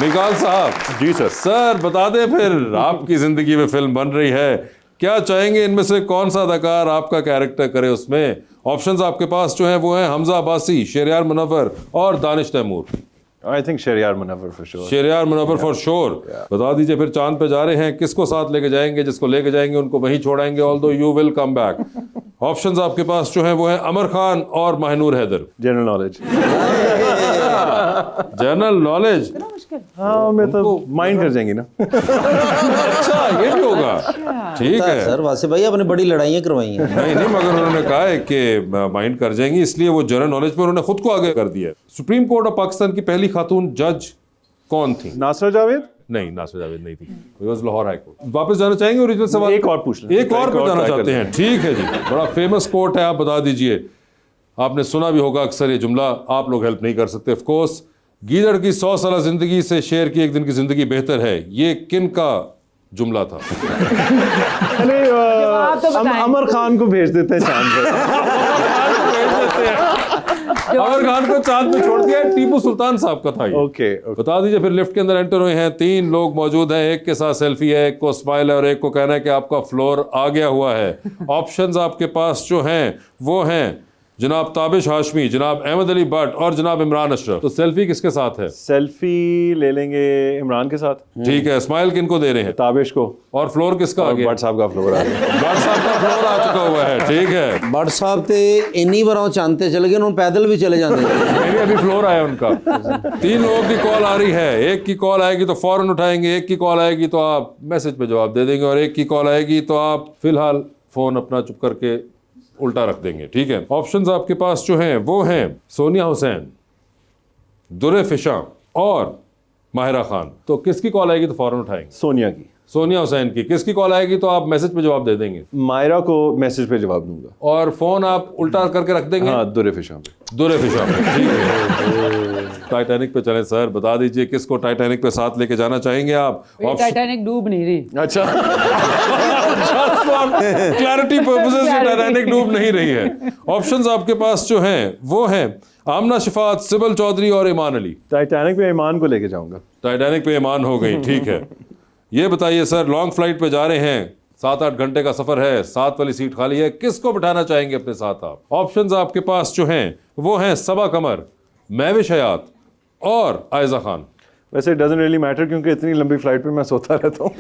मिकाल साहब। जी सर बता दें फिर, आपकी जिंदगी में फिल्म बन रही है, क्या चाहेंगे इनमें से कौन सा अदाकार आपका कैरेक्टर करे उसमें? ऑप्शंस आपके पास जो हैं वो हैं हमजा अब्बासी, शहरयार मुनव्वर और Danish Taimur. I think Shahryar Munawwar for sure. Shahryar Munawwar for sure. बता दीजिए फिर चांद पे जा रहे हैं, किसको साथ लेके जाएंगे? जिसको लेके जाएंगे उनको वहीं छोड़ाएंगे, although you will come back. Options आपके पास जो हैं वो हैं अमर खान और Mahnoor Haider. General knowledge. General knowledge, हाँ मैं तो माइंड कर जाएंगी ना। अच्छा ये भी होगा, ठीक है सर। वासे भाई आपने बड़ी लड़ाइयाँ करवाई हैं। नहीं मगर उन्होंने कहा है कि माइंड कर जाएंगी, इसलिए वो जनरल नॉलेज पे उन्होंने खुद को आगे कर दिया। सुप्रीम कोर्ट ऑफ पाकिस्तान की पहली खातून जज कौन थी? नासरा जावेद? नहीं, नासरा जावेद नहीं थी, लाहौर हाई कोर्ट। वापस जाना चाहेंगे ओरिजिनल सवाल? एक और पूछ लें। एक और पे जाना चाहते हैं, ठीक है जी। बड़ा फेमस कोर्ट है, आप बता दीजिए। आपने सुना भी होगा अक्सर ये जुमला, आप लोग हेल्प नहीं कर सकते ऑफ कोर्स। गीदड़ की 100 साल जिंदगी से शेर की एक दिन की जिंदगी बेहतर है, ये किन का जुमला था? अमर खान को भेज देते हैं चांद पे। अमर खान को चांद पे छोड़ दिया, टीपू सुल्तान साहब का था ये। ओके। बता दीजिए फिर। लिफ्ट के अंदर एंटर हुए हैं, 3 लोग मौजूद हैं, एक के साथ सेल्फी है, एक को स्माइल है और एक को कहना है कि आपका फ्लोर आ गया हुआ है। ऑप्शंस आपके पास जो हैं वो हैं जनाब ताबिश हाशमी, जनाब अहमद अली भट्ट और जनाब इमरान अशरफ। तो सेल्फी किसके साथ है? सेल्फी ले लेंगे इमरान के साथ। ठीक है। स्माइल किनको दे रहे हैं? ताबिश को। और फ्लोर किसका आ गया? भट्ट साहब का फ्लोर आ गया। भट्ट साहब का फ्लोर आ चुका हुआ है, ठीक है। भट्ट साहब ते इन्नी बार चांदते चले गए, उन्होंने पैदल भी चले जाते हैं। अभी फ्लोर आया उनका। 3 लोगों की कॉल आ रही है, एक की कॉल आएगी तो फौरन उठाएंगे, एक की कॉल आएगी तो आप मैसेज पे जवाब दे देंगे, और एक की कॉल आएगी तो आप फिलहाल फोन अपना चुप करके उल्टा रख देंगे, ठीक है। ऑप्शंस आपके पास जो हैं वो हैं सोनिया हुसैन, दुर्रे फिशा और माहिरा खान। तो किसकी कॉल आएगी तो फौरन उठाएंगे? सोनिया की। सोनिया हुसैन की। किसकी कॉल आएगी तो आप मैसेज पे जवाब दे देंगे? मायरा को मैसेज पे जवाब दूंगा। और फोन आप उल्टा करके रख देंगे? हाँ, दुरे फिशा पे। दुरे फिशा पे, ठीक है। टाइटैनिक पे चलें सर, बता दीजिए किसको टाइटैनिक पे साथ लेके जाना चाहेंगे आप? टाइटैनिक डूब नहीं रही। अच्छा, क्लैरिटी पर्पसेस से टाइटैनिक डूब नहीं रही है। ऑप्शंस आपके पास जो हैं वो हैं आमना शिफात, सिबल चौधरी और ईमान अली। टाइटैनिक पे ईमान को लेके जाऊंगा। टाइटैनिक पे ईमान हो गई, ठीक है। ये बताइए सर, लॉन्ग फ्लाइट पे जा रहे हैं, 7-8 घंटे का सफर है, 7 वाली सीट खाली है, किसको बिठाना चाहेंगे अपने साथ आप? ऑप्शंस आपके पास जो हैं वो हैं सबा कमर, महविश हयात और आयजा खान। वैसे डजंट रियली मैटर क्योंकि इतनी लंबी फ्लाइट पे मैं सोता रहता हूँ।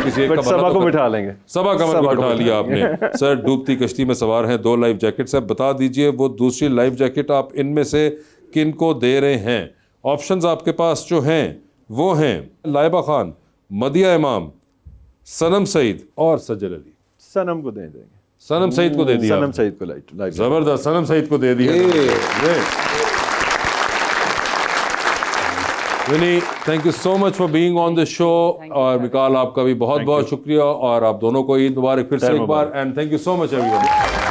किसी एक का सबा को बिठा लेंगे। सबा कमर को बिठा लिया आपने। सर डूबती कश्ती में सवार हैं, 2 लाइफ जैकेट्स हैं, बता दीजिए वो दूसरी लाइफ जैकेट आप इनमें से किन को दे रहे हैं? ऑप्शंस आपके पास जो हैं वो हैं लाइबा खान, मदिया इमाम, सनम सईद और सज्जल अली। सनम को दे देंगे। सनम सईद को दे दिया। सनम सईद को लाइफ जबरदस्त, सनम सईद को दे दिया। Vinni, thank you so much for being on the show. और विकाल आपका भी बहुत बहुत शुक्रिया और आप दोनों को ईद मुबारक फिर से एक बार। And thank you so much everyone.